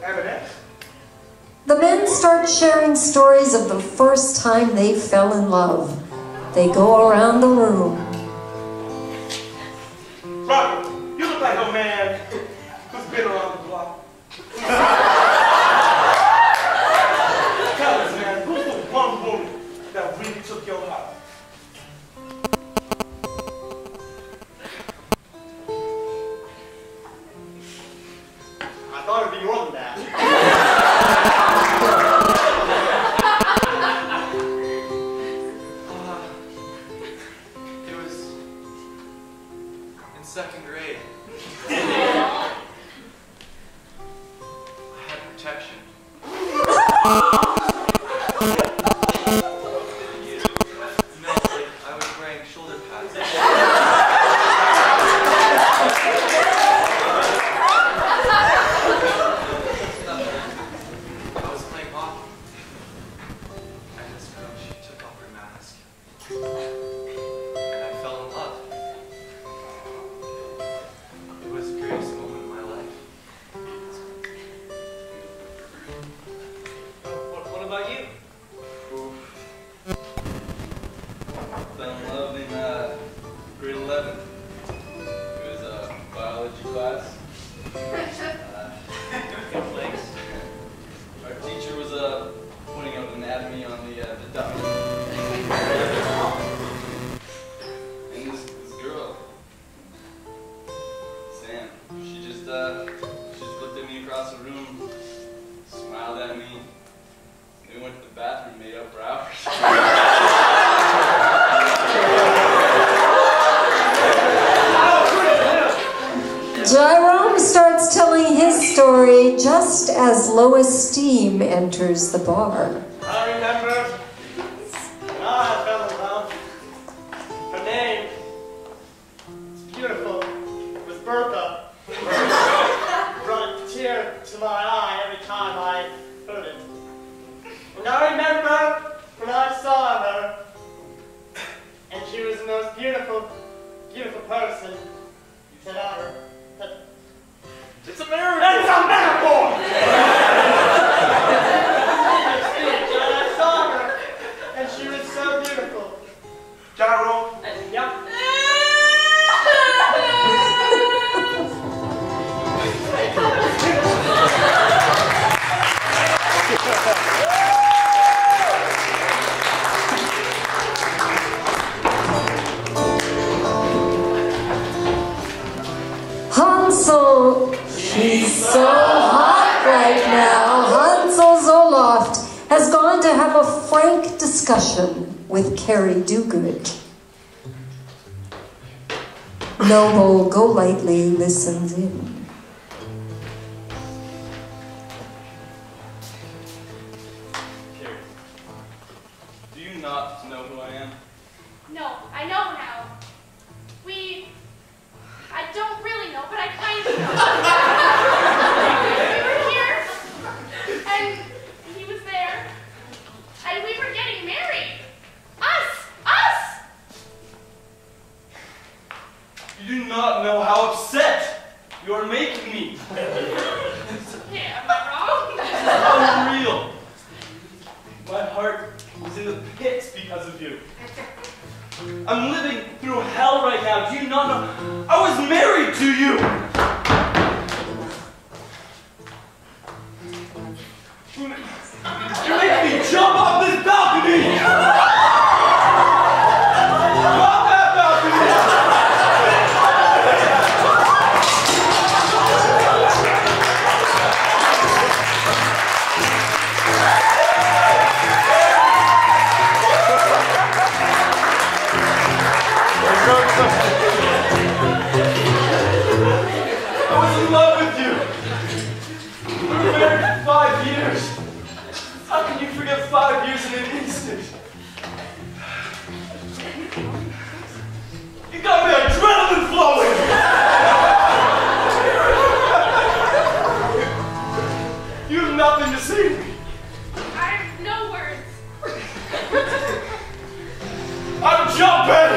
Evidence? The men start sharing stories of the first time they fell in love. They go around the room. Roger, you look like a man who's been around the block. Tell us, man, who's the one woman that really took your heart? I thought it'd be more than that. It was in second grade. I had protection. No, like I was wearing shoulder pads. I was playing hockey. And this girl, she took off her mask. And I fell in love. It was the greatest just as Lois Steam enters the bar. I remember when I fell in love. Her name was beautiful. It was Bertha. Brought a tear to my eye every time I heard it. And I remember when I saw her, and she was the most beautiful, beautiful person you could ever. It's a miracle! It's a metaphor! I saw her, and she was so beautiful. Can I roll? Yep. Hansel, he's so hot right now. Hansel Zoloft has gone to have a frank discussion with Carrie Dogood. Noble Golightly listens in. Carrie, do you not know who I am? No, I know now. I don't really know, but I kind of know. We were here, and he was there, and we were getting married. Us! You do not know how upset you are making me. Yeah, am I wrong? Unreal. My heart is in the pits because of you. I'm living through hell right now. Do you not know? I was married to you. You make me jump off this balcony. Off that balcony. I was in love with you. We were married for 5 years. How can you forget 5 years in an instant? You got me adrenaline flowing. You have nothing to say to me. I have no words. I'm jumping.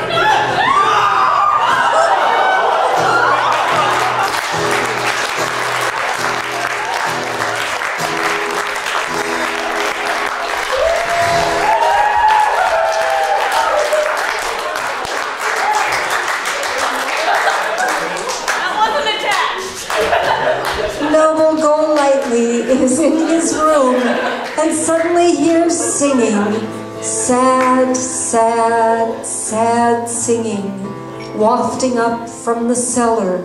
Noble Golightly is in his room and suddenly hears singing. Sad, sad, sad singing, wafting up from the cellar.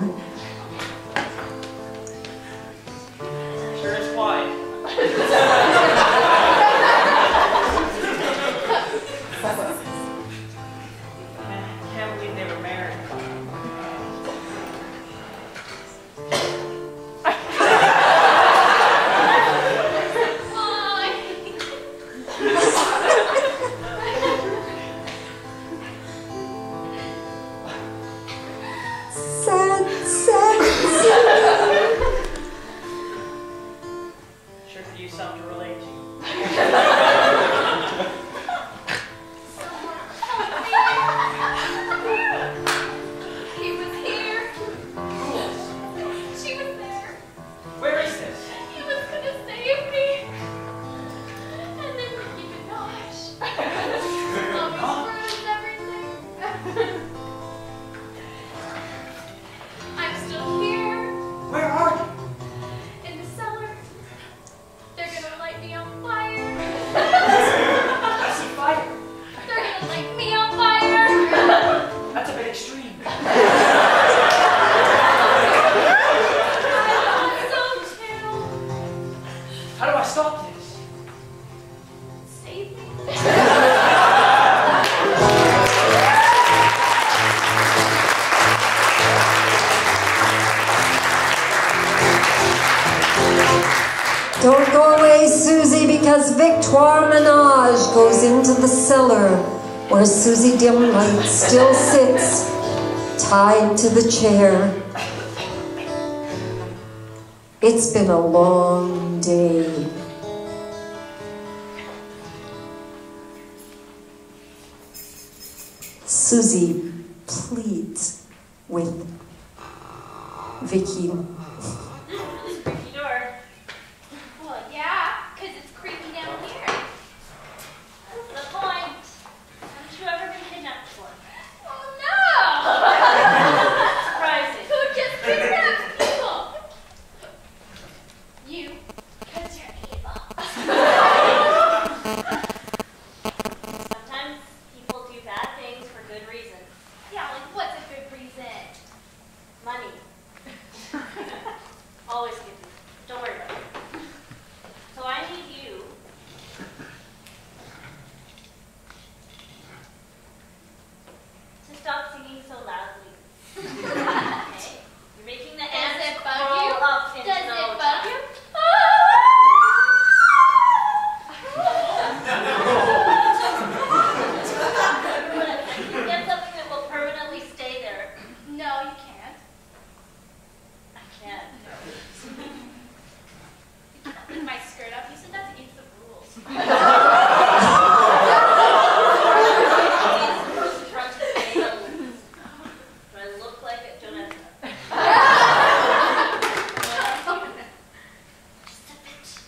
Sure is quiet. Can't believe they were married. Sad, sad. Victoire Menage goes into the cellar where Susie Dimlight still sits, tied to the chair. It's been a long day. Susie pleads with Vicky. Creaky door. Well, yeah, because it's creepy down here. That's the point. Haven't you ever been kidnapped before? Oh, no! Surprising. Who just kidnaps people? You, because you're evil. Sometimes people do bad things for good reasons. Yeah, like what's a good reason? Money. Always give me. Don't worry about it. So I need you to stop singing so loudly. Okay? You're making the Does ants it bug crawl you? up into Does the it little bug trap. you? Get something that will permanently stay there. No, you can't. I can't. You can't leave my skirt up. You said that's against the rules. Do I look like it, Jonetta? Zip it.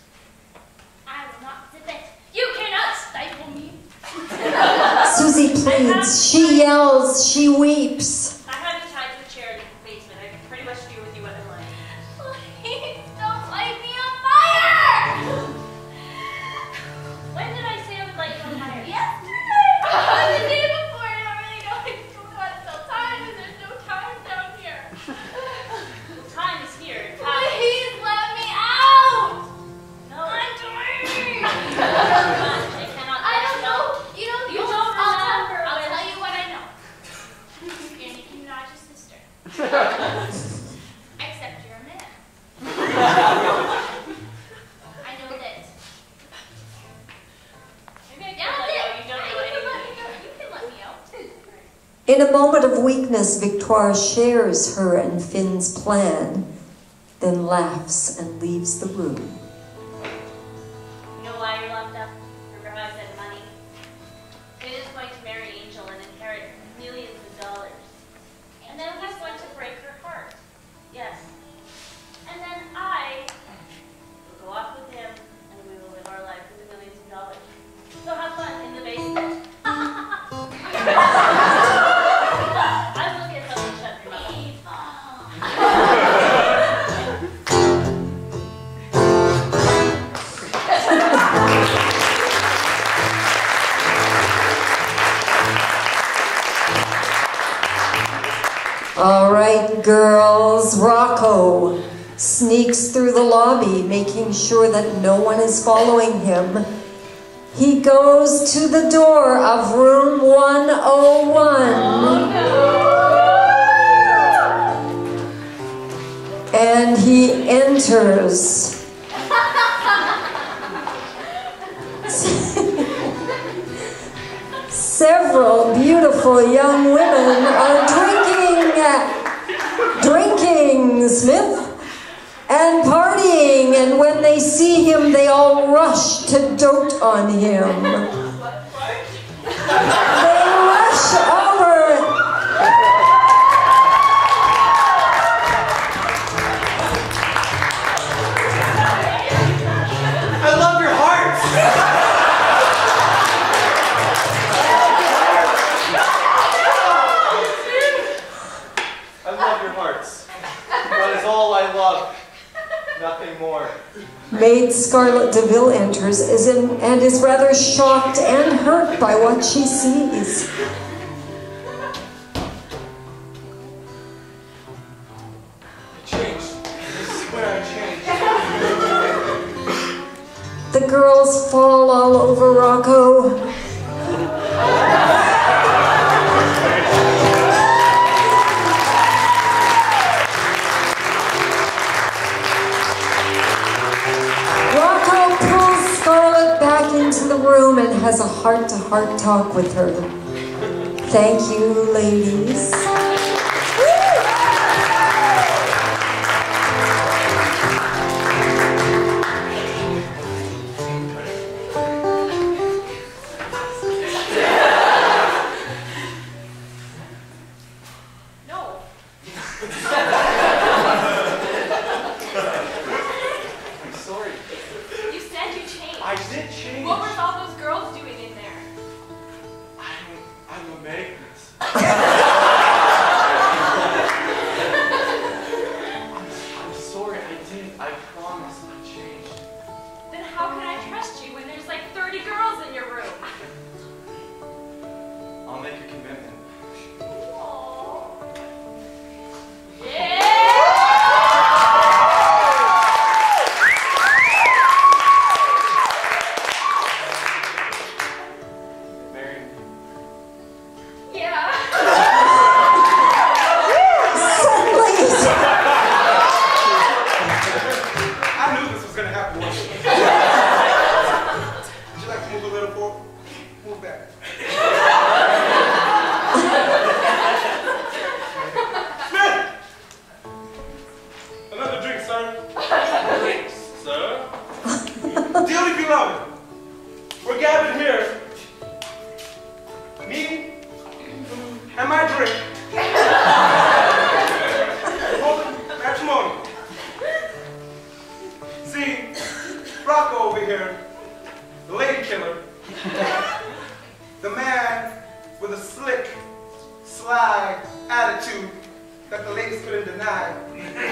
I will not zip it. You cannot stifle me. Susie pleads, she yells, she weeps. I have you tied to a chair in the basement. I can pretty much do with you what I like. Please don't light me on fire! When did I say I would light you on fire? Yesterday! The day before, I don't really know how to tell time, and there's no time down here. Time is here. Please let me out! No. I'm dying! I cannot I don't know. You know, You don't I'll remember I'll when- tell you what I know. You're Nicki Minaj's sister. Except you're a man. I know this. Maybe I Yeah, can let you yeah, out. You don't know you can let anything. me know. You can let me out. In a moment of weakness, Victoire shares her and Finn's plan, then laughs and leaves the room. You know why you're locked up? Remember how I said money? Finn is going to marry Angel and inherit millions of dollars. And then he's going to break her heart. Yes. And then I will go off with him and we will live our life with the millions of dollars. So have fun in the basement. I'm looking at something shut your mouth. All right, girls, Rocco sneaks through the lobby, making sure that no one is following him. He goes to the door of room 101. And he enters. Several beautiful young women are drinking, Smith, and partying, and when they see him, they all rush to dote on him. They rush over. I love your hearts. I love your hearts. That is all I love. Nothing more. Maid Scarlett DeVille enters and is rather shocked and hurt by what she sees. I changed. I swear I changed. The girls fall all over Rocco. Rocco pulls Scarlett back heart-to-heart talk with her. Thank you, ladies. No. I'm sorry. You said you changed. I did change. What were all those girls doing in there? I'm a Magnus. I'm sorry, I did. I promise I changed. Then how can I trust you when there's like 30 girls in your room? I'll make a commitment. Marry me. Yeah. I knew this was going to happen one day. Would you like to move a little forward? Move back. Smith! Another drink, sir. Thanks, sir. Dearly beloved, we're gathered here. Me and my drink. Holding matrimony. See, Rocco over here, the lady killer, the man with a slick, sly attitude that the ladies couldn't deny,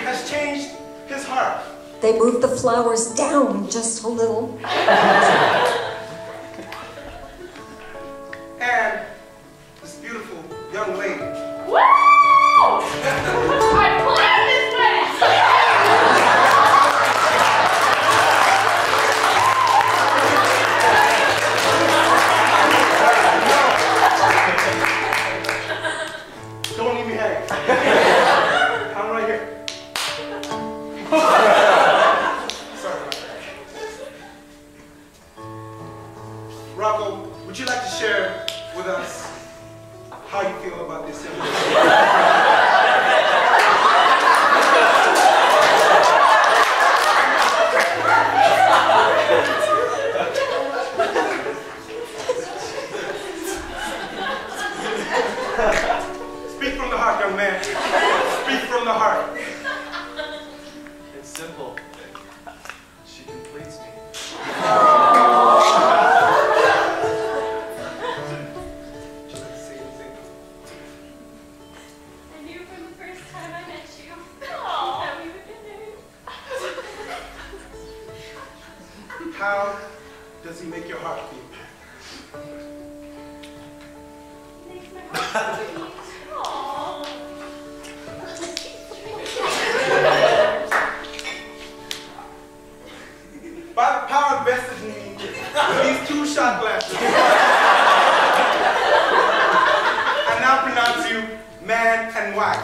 has changed his heart. They moved the flowers down just a little. And this beautiful young lady. Woo! I planned this way! Don't leave me hanging. I'm right here. Sorry about that. Rocco, would you like to share with us how you feel about this Speak from the heart, young man. Speak from the heart. It's simple. She completes me. Would you like to say anything? I knew from the first time I met you that we would get married. How does he make your heart feel? Makes my heart so sweet. Aww. By the power vested in me, these 2 shot glasses, I now pronounce you man and wife.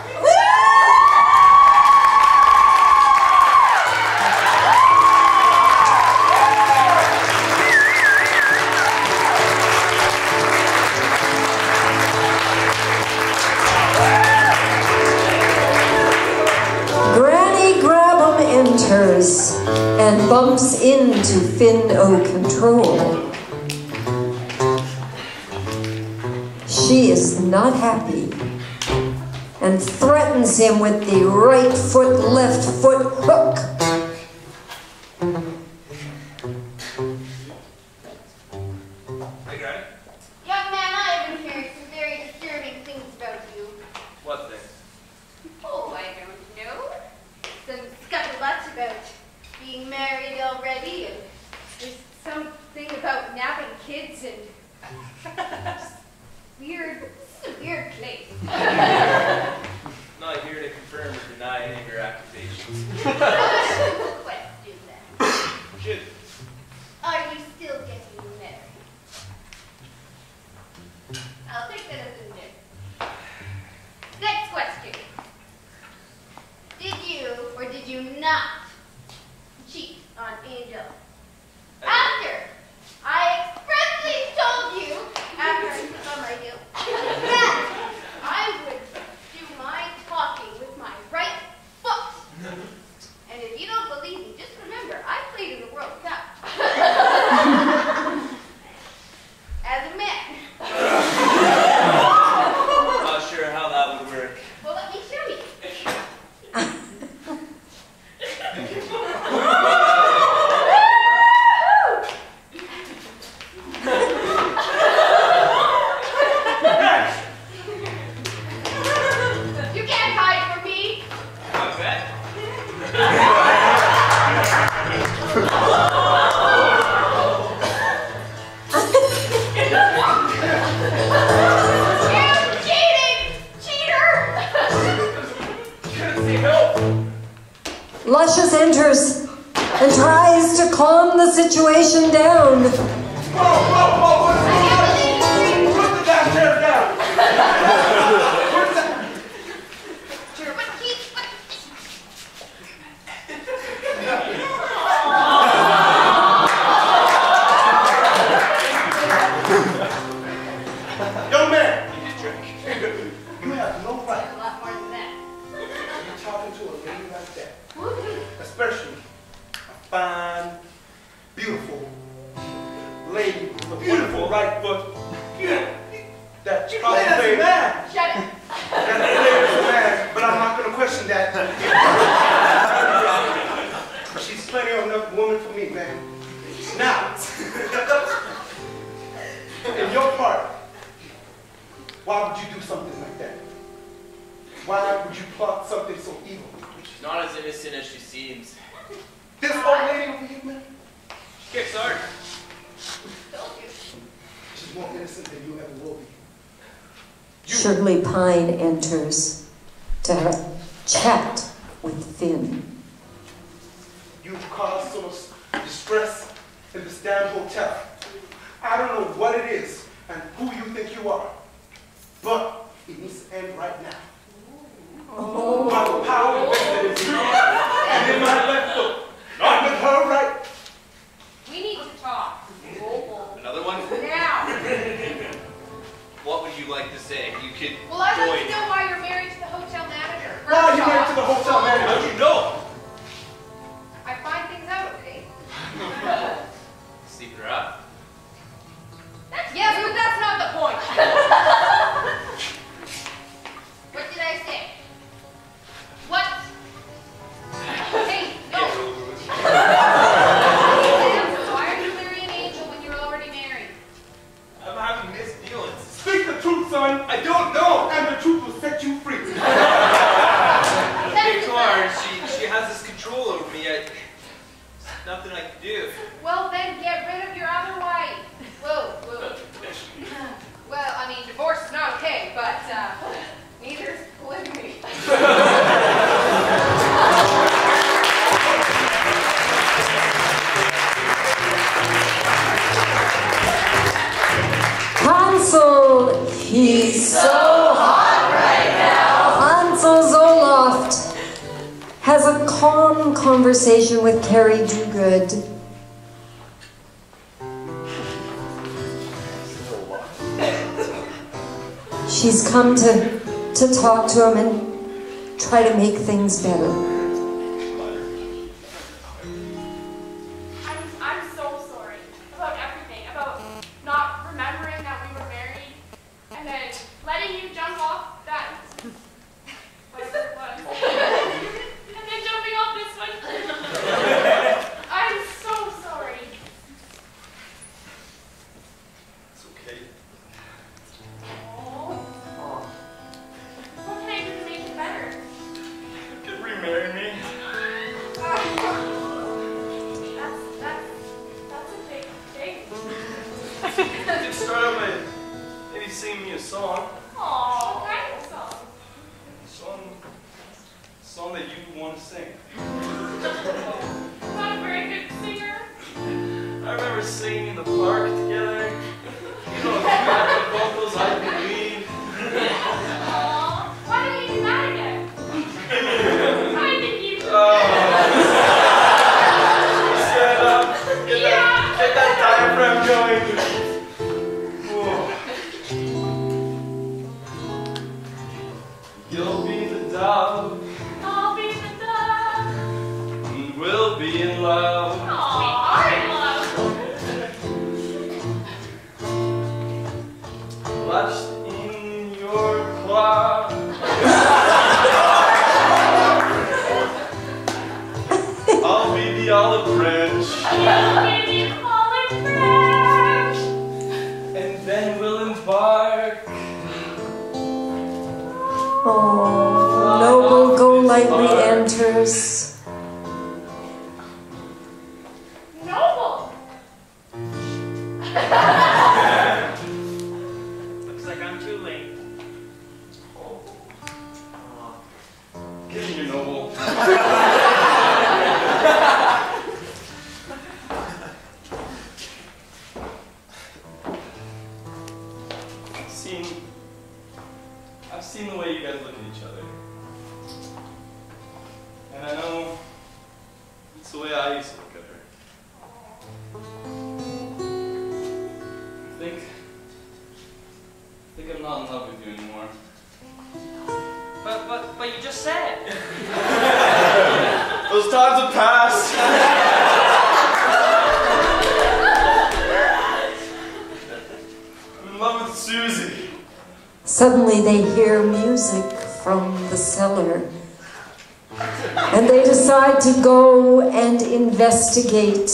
Granny Grabham enters and bumps into Finn O'Control. She is not happy and threatens him with the right foot, left foot hook. Hey, Granny. Young man, I have been hearing some very disturbing things about you. What thing? Oh, I don't know. Some scuttlebutt about being married already, and there's something about nabbing kids and weird. This is a weird place. Not here to confirm or deny any of your accusations. Question then. Should. Are you still getting married? I'll take that as a no. Next question. Did you or did you not cheat on Angel? After I expressly told you trick. Well, let me show you. You can't hide from me. I bet. Luscious enters and tries to calm the situation down. Whoa, what's the matter? Put the damn chair down. Where's that? Young man, you have no right. A lot more than that. You're talking to a lady like that. Especially a fine, beautiful lady with a wonderful right foot. That probably Shut it. That player is a man, but I'm not going to question that. She's plenty of enough woman for me, man. Now, in your part, why would you do something like that? Why would you plot something so evil? She's not as innocent as she seems. This old lady over here, man, She kicks hard. she's more innocent than you ever will be. Shirley Pine enters to have a chat with Finn. You've caused so much distress in this damn hotel. I don't know what it is and who you think you are, but it needs to end right now. By the power vested in me and in my left foot. Not with her right. We need to talk. Another one? Now. What would you like to say? You could Well, I'd like join. to know why you're married to the hotel manager. Why are you married to the hotel manager? How'd you know? I find things out, okay? Sleeping her up. Yes, but that's not the point. What did I say? What? Hey, no. Why are you marrying Angel when you're already married? I'm having mixed feelings. Speak the truth, son. I don't know. And the truth will set you free. She kicks hard. She has this control over me. There's nothing I can do. Well, then get rid of your other wife. Whoa. Well, I mean, divorce is not okay, but neither is polygamy. Hansel, he's so hot right now. Hansel Zoloft has a calm conversation with Carrie Dogood. She's come to talk to him and try to make things better. I'm so sorry about everything, about not remembering that we were married, and then letting you jump off that whatever it was, and then jumping off this one. I'm so sorry. It's okay. Oh. What can I do to make it better? You could remarry me. That's a big thing. You could start out by maybe singing me a song. Aww, what kind of song? Song that you want to sing. Not a very good singer. I remember singing in the park together. You know, if you had the vocals, I could lead. Aww, why don't you do that again? I think you should. Stand up. Get that diaphragm going. Whoa. You'll be the dove, I'll be the dove. and we'll be in love. Aww, are in love. Clutched in your claw. Oh, Noble Golightly enters. Noble! Looks like I'm too late. Get in here, Noble. I've seen the way you guys look at each other. And I know it's the way I used to look at her. I think I'm not in love with you anymore. But you just said. Those times have passed. I'm in love with Susie. Suddenly they hear music from the cellar. And they decide to go and investigate.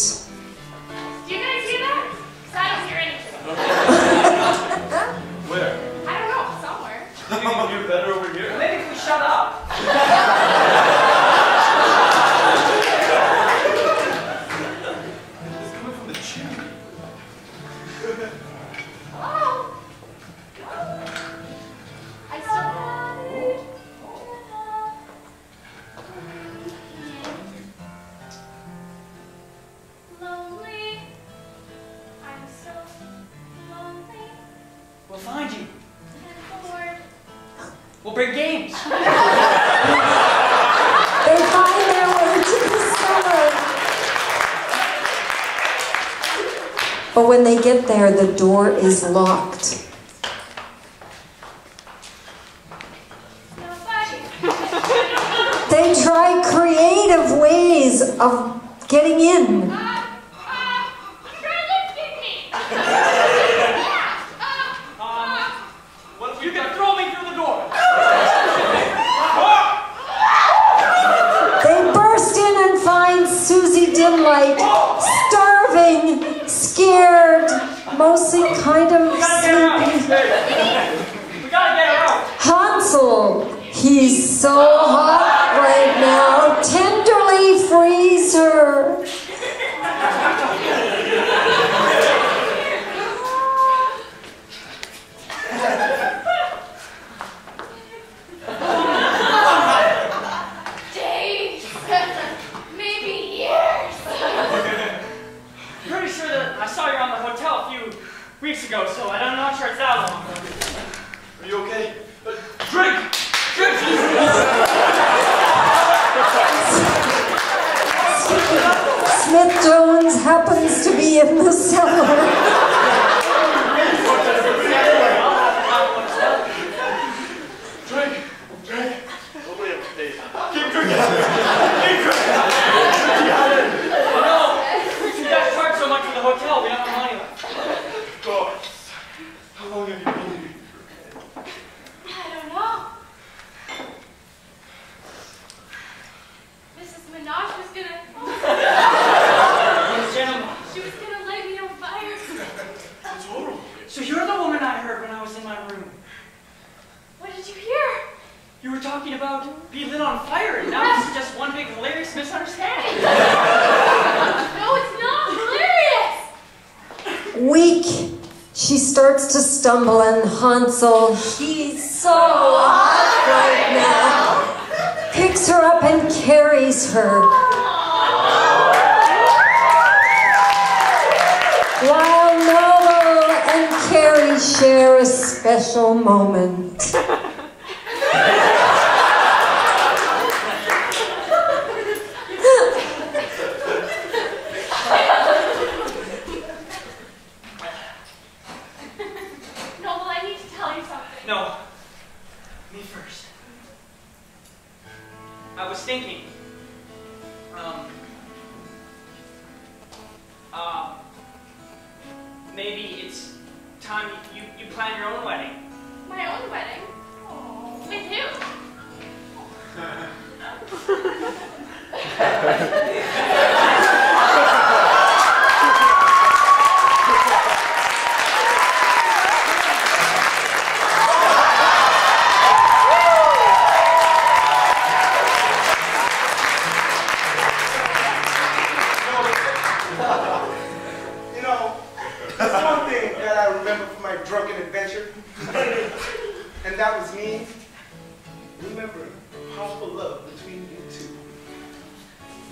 Do you guys hear that? 'Cause I don't hear anything. Where? I don't know, somewhere. You can hear better over here. Maybe if we shut up. It's coming from the chimney. Hello? I still... Lonely. I'm so lonely We'll find you. and bored. We'll bring games. They find their way to the cellar. But when they get there, the door is locked. Nobody. They try creative ways of getting in. Try lifting me! What if you can throw me through the door? They burst in and find Susie Dimlight, starving, scared, mostly kind of We gotta get her out. sleepy. We gotta get her out. Hansel, he's so hot right now, tenderly frees her. Days. Maybe years. I'm pretty sure that I saw you around the hotel a few weeks ago, so I'm not sure it's that long. Are you okay? Drink! Drink! Smith Jones happens to be in the cellar. Drink! Drink! Nobody ever paid. Keep drinking! Keep drinking! You guys charge so much for the hotel, we don't have money left. God, how long have you been here? I don't know. Mrs. Minaj was gonna... Ladies and gentlemen, She was gonna light me on fire. It's horrible. so you're the woman I heard when I was in my room. What did you hear? You were talking about being lit on fire, and now this is just one big hilarious misunderstanding. No, it's not hilarious. Weak, she starts to stumble, and Hansel, he's so hot right now, picks her up and carries her. While Noble and Carrie share a special moment. Noble, I need to tell you something. No, me first. I was thinking, maybe it's time you plan your own wedding. My own wedding? With who?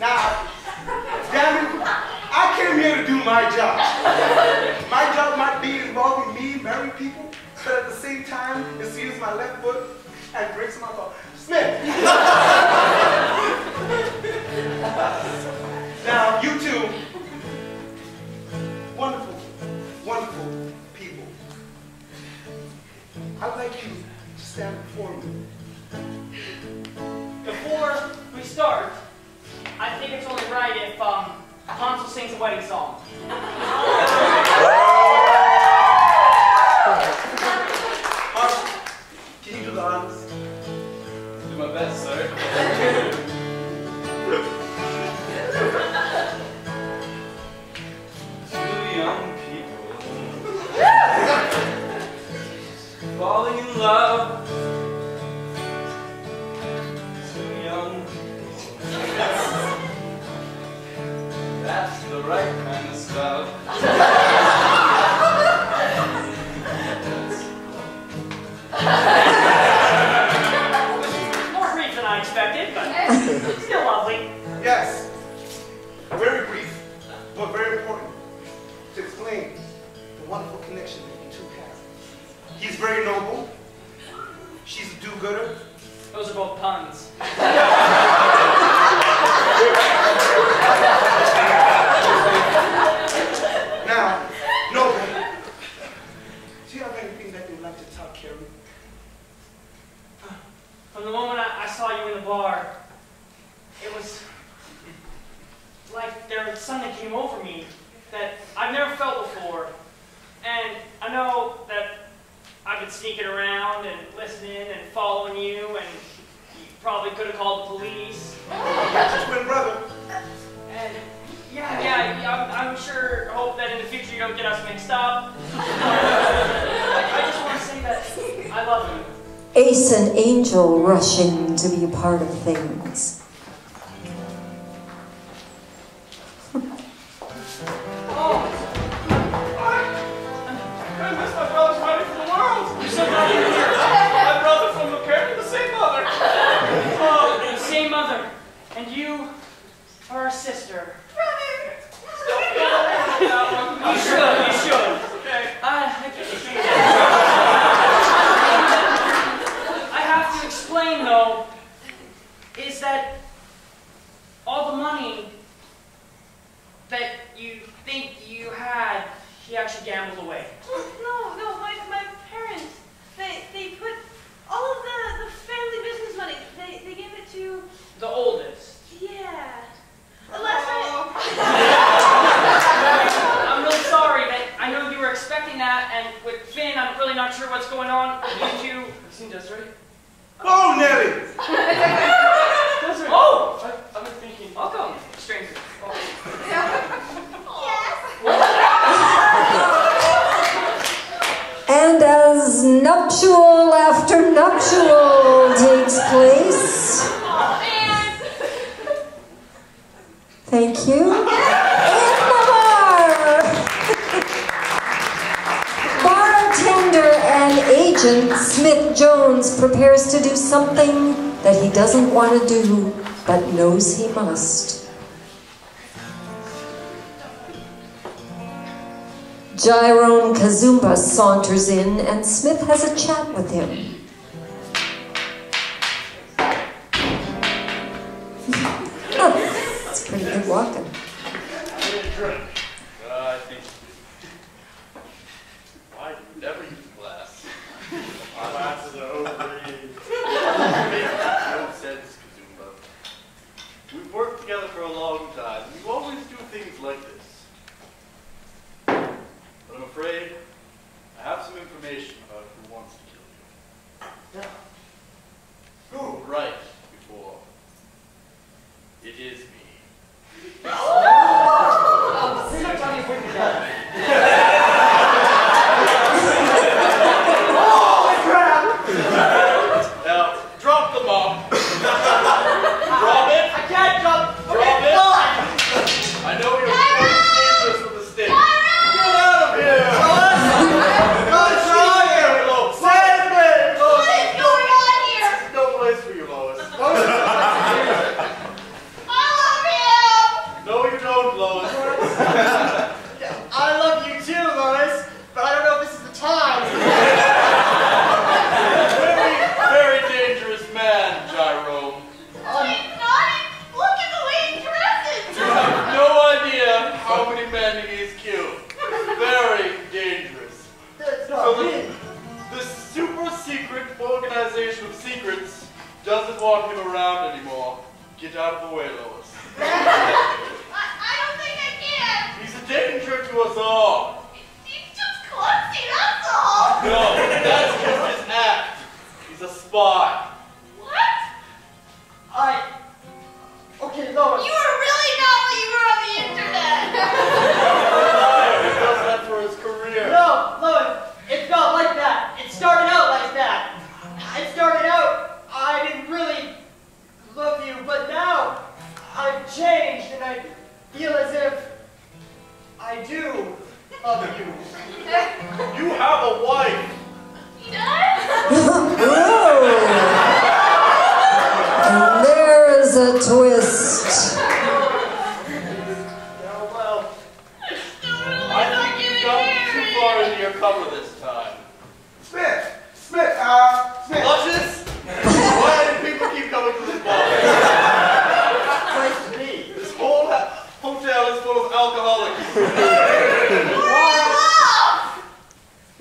Now, damn it, I came here to do my job. My job might be involving me marrying people, but at the same time, it seals my left foot and breaks my call. Smith! Now, you two, wonderful, wonderful people. I'd like you to stand before me. Before we start, I think it's only right if Hansel sings a wedding song. Marshall, can you do the honors? Do my best, sir. Two young people falling in love. Two young people. That's the right kind of stuff. More brief than I expected, but still lovely. Yes. Very brief, but very important to explain the wonderful connection that you two have. He's very noble. She's a do-gooder. Those are both puns. Now, Noble, do you have anything that you'd like to tell Carrie? From the moment I saw you in the bar, it was like there was something came over me that I've never felt before. And I know that I've been sneaking around and listening and following you, and you probably could have called the police. That's your twin brother. And I'm sure, hope that in the future you don't get us mixed up. I just want to say that I love you. Ace and Angel rushing to be a part of things. I miss my brother's wedding for the world. You're so glad you're here. My brother from apparently the same mother. Oh, the same mother. And you are a sister. You should. Okay. I have to explain, though, is that all the money that you think you had, he actually gambled away. No, my parents, they put all of the family business money, they gave it to, The oldest. yeah. The last time, I'm really sorry that I know you were expecting that, and with Finn, I'm really not sure what's going on. You two, you seen Desiree? Oh, Nelly! Desiree. Oh! I've been thinking, welcome, stranger. And as nuptial after nuptial takes place. Thank you. In the bar! Bartender and agent Smith Jones prepares to do something that he doesn't want to do, but knows he must. Jyrone Kazumba saunters in, and Smith has a chat with him. It's pretty good walking. I need a drink. I think I never use a glass. My glasses are overrated. No sense, Kazumba. We've worked together for a long time. You always do things like this. But I'm afraid I have some information about who wants to kill you. Yeah. Who? Right before. It is me. doesn't want him around anymore. Get out of the way, Lois. I don't think I can. He's a danger to us all. He's just clumsy, that's all. No, that's just his act. He's a spy. What? Okay, Lois. You were really not what you were on the internet. He does that for his career. No, Lois, it's not like that. It started out like that. It started out, I didn't really love you, but now I've changed and I feel as if I do love you. You have a wife. He does? And there's a twist. Yeah, well, I think you've gone too far into your cover this time. Smith. Luscious? Why do people keep coming to this bar? Nice to meet. This whole hotel is full of alcoholics.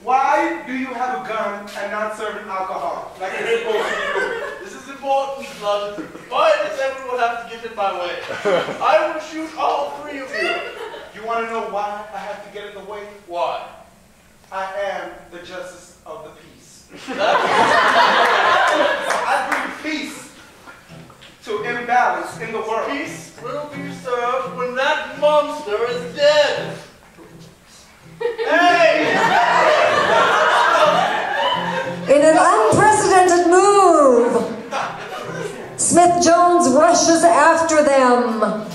Why do you have a gun and not serving alcohol like you're supposed to be doing? This is important, Luscious. Why does everyone have to get in my way? I will shoot all three of you. You want to know why I have to get in the way? Why? I am the justice of the peace. That's I bring peace to imbalance in the world. peace will be served when that monster is dead. Hey! In an unprecedented move, Smith Jones rushes after them.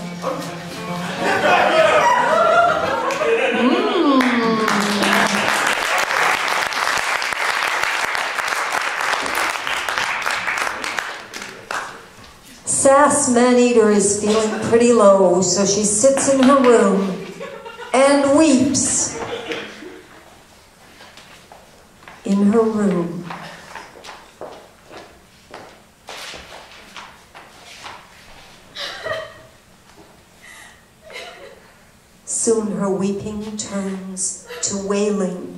Sass Maneater is feeling pretty low, so she sits in her room and weeps in her room. Soon her weeping turns to wailing.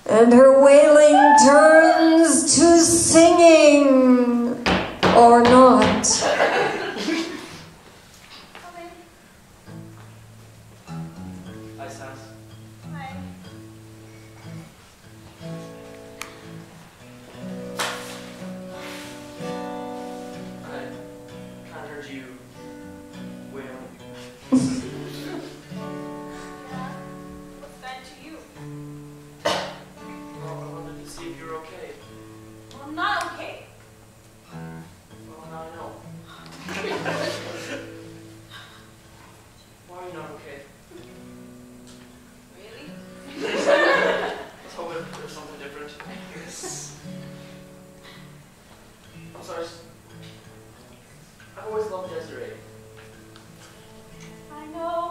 And her wailing turns to singing, or not. Hi, Sass. Hi. I kind of heard you wailing. Yeah. What's that to you? Well, I wanted to see if you were okay. Well, I'm not okay. Well, now I know. Why are you not okay? Really? I was hoping there was something different. I'm sorry. I've always loved Desiree. I know.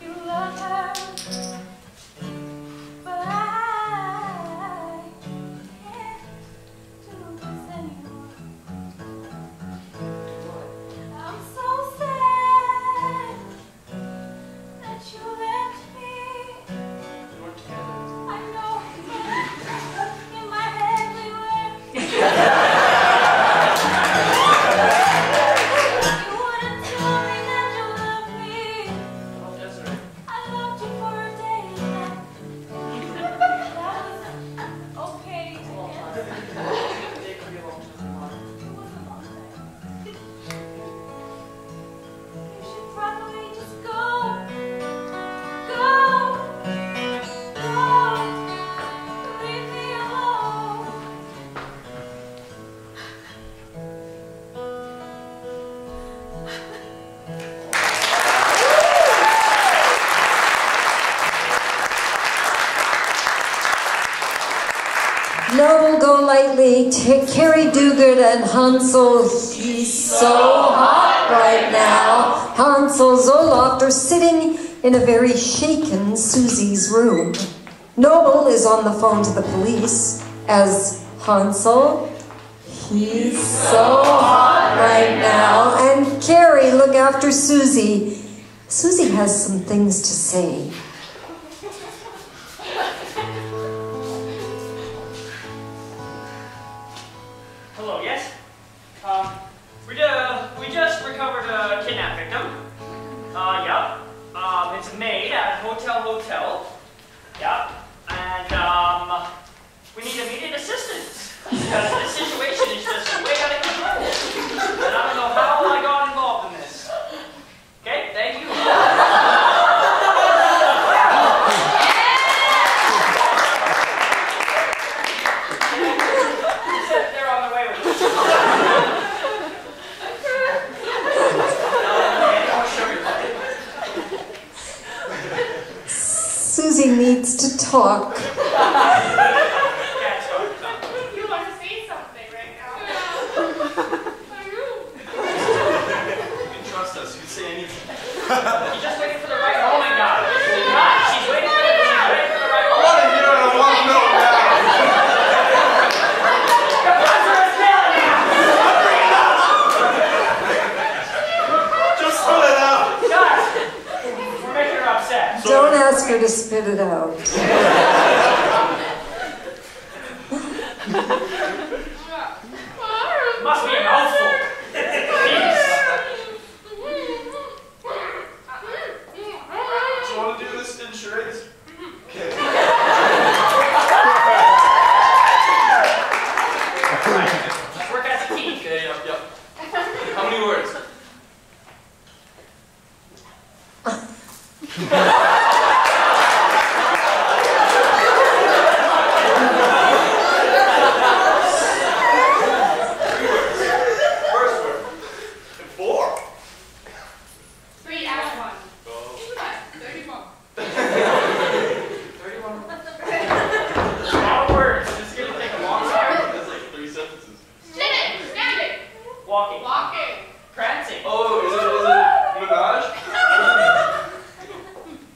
You love her. But I can't do this anymore. I'm so sad that you left me. We weren't together. I know, but in my head we were. You wouldn't tell me that you loved me. I love Desiree. I loved you for a day, and that was okay A to long get. time. A day could be a long time. It was a long time. You should probably just go. Go. Leave me alone. Noble Golightly, Carrie Duguid, and Hansel. He's so hot right now. Hansel Zoloft are sitting in a very shaken Susie's room. Noble is on the phone to the police as Hansel. He's so hot right now. And Carrie, look after Susie. Susie has some things to say. at Hotel. Yep. And, we need immediate assistance. Because this situation is just way out of control. And I don't know how I got involved in this. Okay, thank you. They're on their way with it. Susie needs to talk. You want to say something right now? You can trust us. You can say anything. She's just waiting for the right moment, guys. She's waiting for the right I moment. want to hear it. I want to know now. Just spit it out. Guys, we're making her upset. Don't ask her to spit it out. Must be a mouthful. Jeez. Do you want to do this in charades? Okay. Let's work as a team. Okay, yep. How many words? First word. And 4. 3 out 1. Go. 31. 31. A lot of words. This is going to take a long time. That's like 3 sentences. Standing. Walking. Walking. Prancing. Oh, is it Minaj?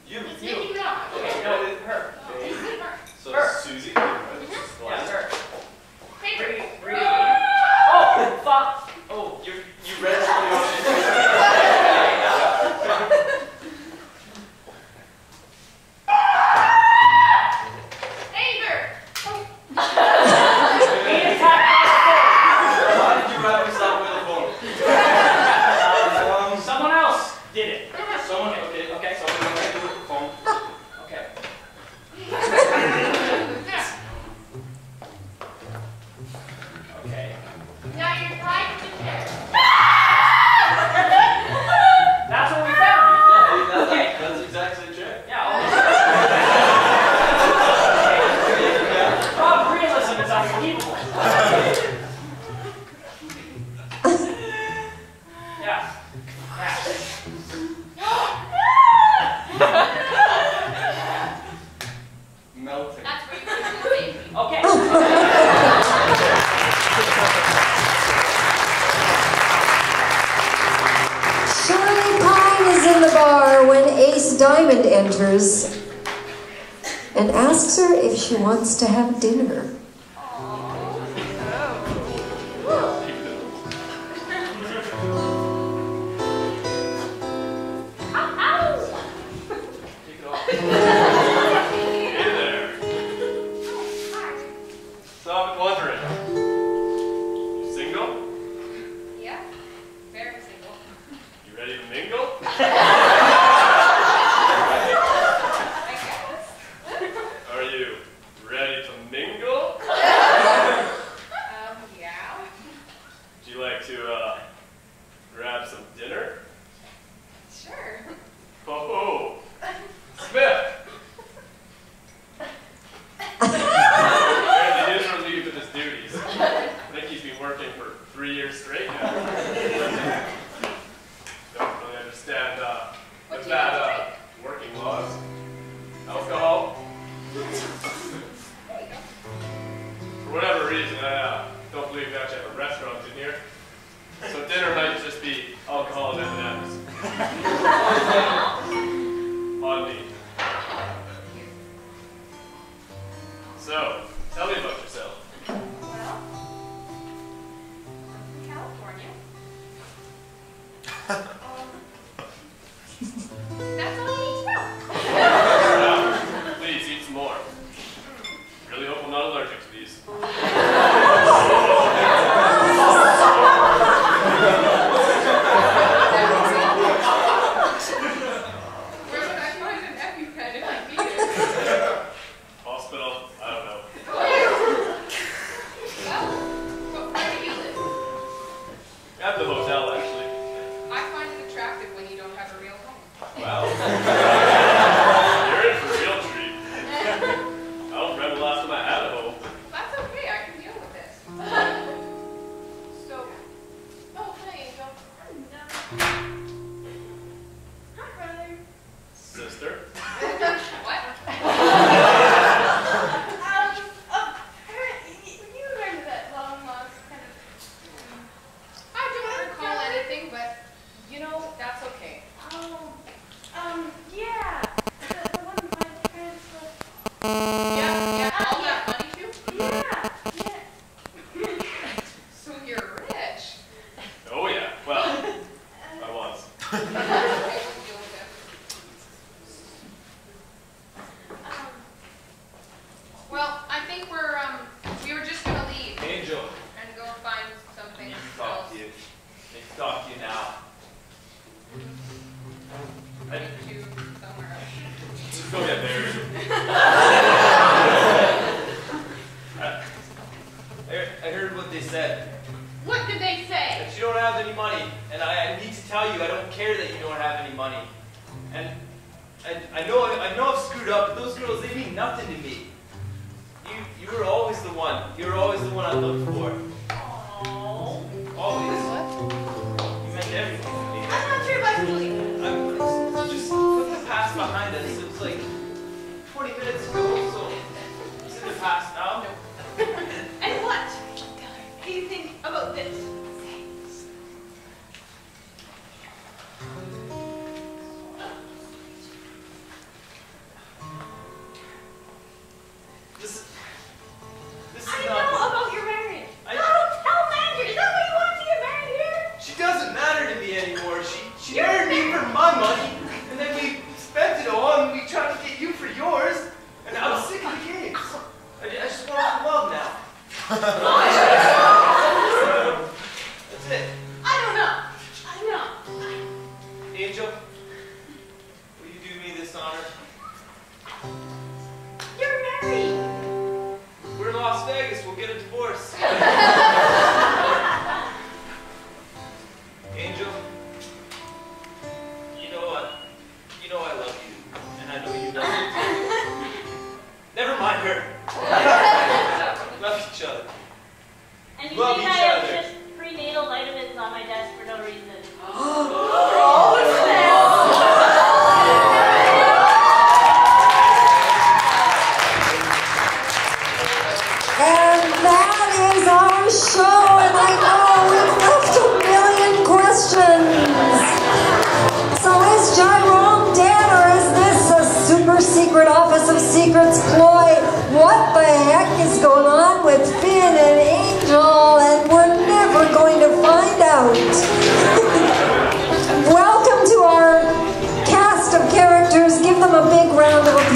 You. Nicki Minaj. Okay, no, it's her. So Her. Susie. Yeah, her. Paper. Read. Oh, fuck. Oh, you read something. Anger. Being attacked Why did you wrap yourself with a phone? by the phone. Someone else did it. Someone, okay. Someone went to the phone. Okay. Okay. Now you're tied to the chair. That's what we found. Yeah, Okay. that's exactly the trick. Yeah. Rob, realism is unbelievable. Yeah. Melting. That's where you're going to save me. Okay. Shirley Pine is in the bar when Ace Diamond enters and asks her if she wants to have dinner. Take it off. Hey there. So I've been wondering. You single? Yeah. Very single. You ready to mingle? I guess. Are you ready to mingle? Yeah. Would you like to grab some dinner? Sure. Oh, Smith! Apparently he is relieved of his duties. I think he's been working for 3 years straight now. Don't really understand What the do you have to bad working laws. Alcohol. For whatever reason, I don't believe we actually have a restaurant in here. So dinner might just be alcohol and M&M's. On me. So, tell me about yourself. Well, I'm from California. That's all you need to know. Now, please eat some more. Really hope I'm not allergic to these. Where would I find an EpiPen? Yeah, all that money too? Yeah. So you're rich. Oh yeah, well, I was. Well, I think we were just gonna leave Angel, and go find something I need to else. talk to you. I need to talk to you now. To somewhere else. Let's go get married. I heard what they said. What did they say? That you don't have any money. And I need to tell you, I don't care that you don't have any money. And I know I've screwed up, but those girls, they mean nothing to me. You were always the one. You were always the one I looked for. Oh. Always. You meant everything to me. I'm not sure if I can believe it. Just put the past behind us. It was like 20 minutes ago, so it's in the past now. And what do you think about this? This is I not. know about your marriage. I- No, tell Landry. Is that why you want to get married here? She doesn't matter to me anymore. She married me for my money, and then we spent it all, and we tried to get you for yours, and I'm sick of the games. I just want some love now. That's it. I don't know. Angel, will you do me this honor? You're married. We're in Las Vegas. We'll get a divorce. Angel, you know what? You know I love you, and I know you love me too. Never mind her. Love each other. And you Love think each I have other. just prenatal vitamins on my desk for no reason? And that is our show, and I know we've left a million questions. So is Jerome dead, or is this a super secret Office of Secrets ploy? What the heck is going on with Finn and Angel? And we're never going to find out. Welcome to our cast of characters. Give them a big round of applause.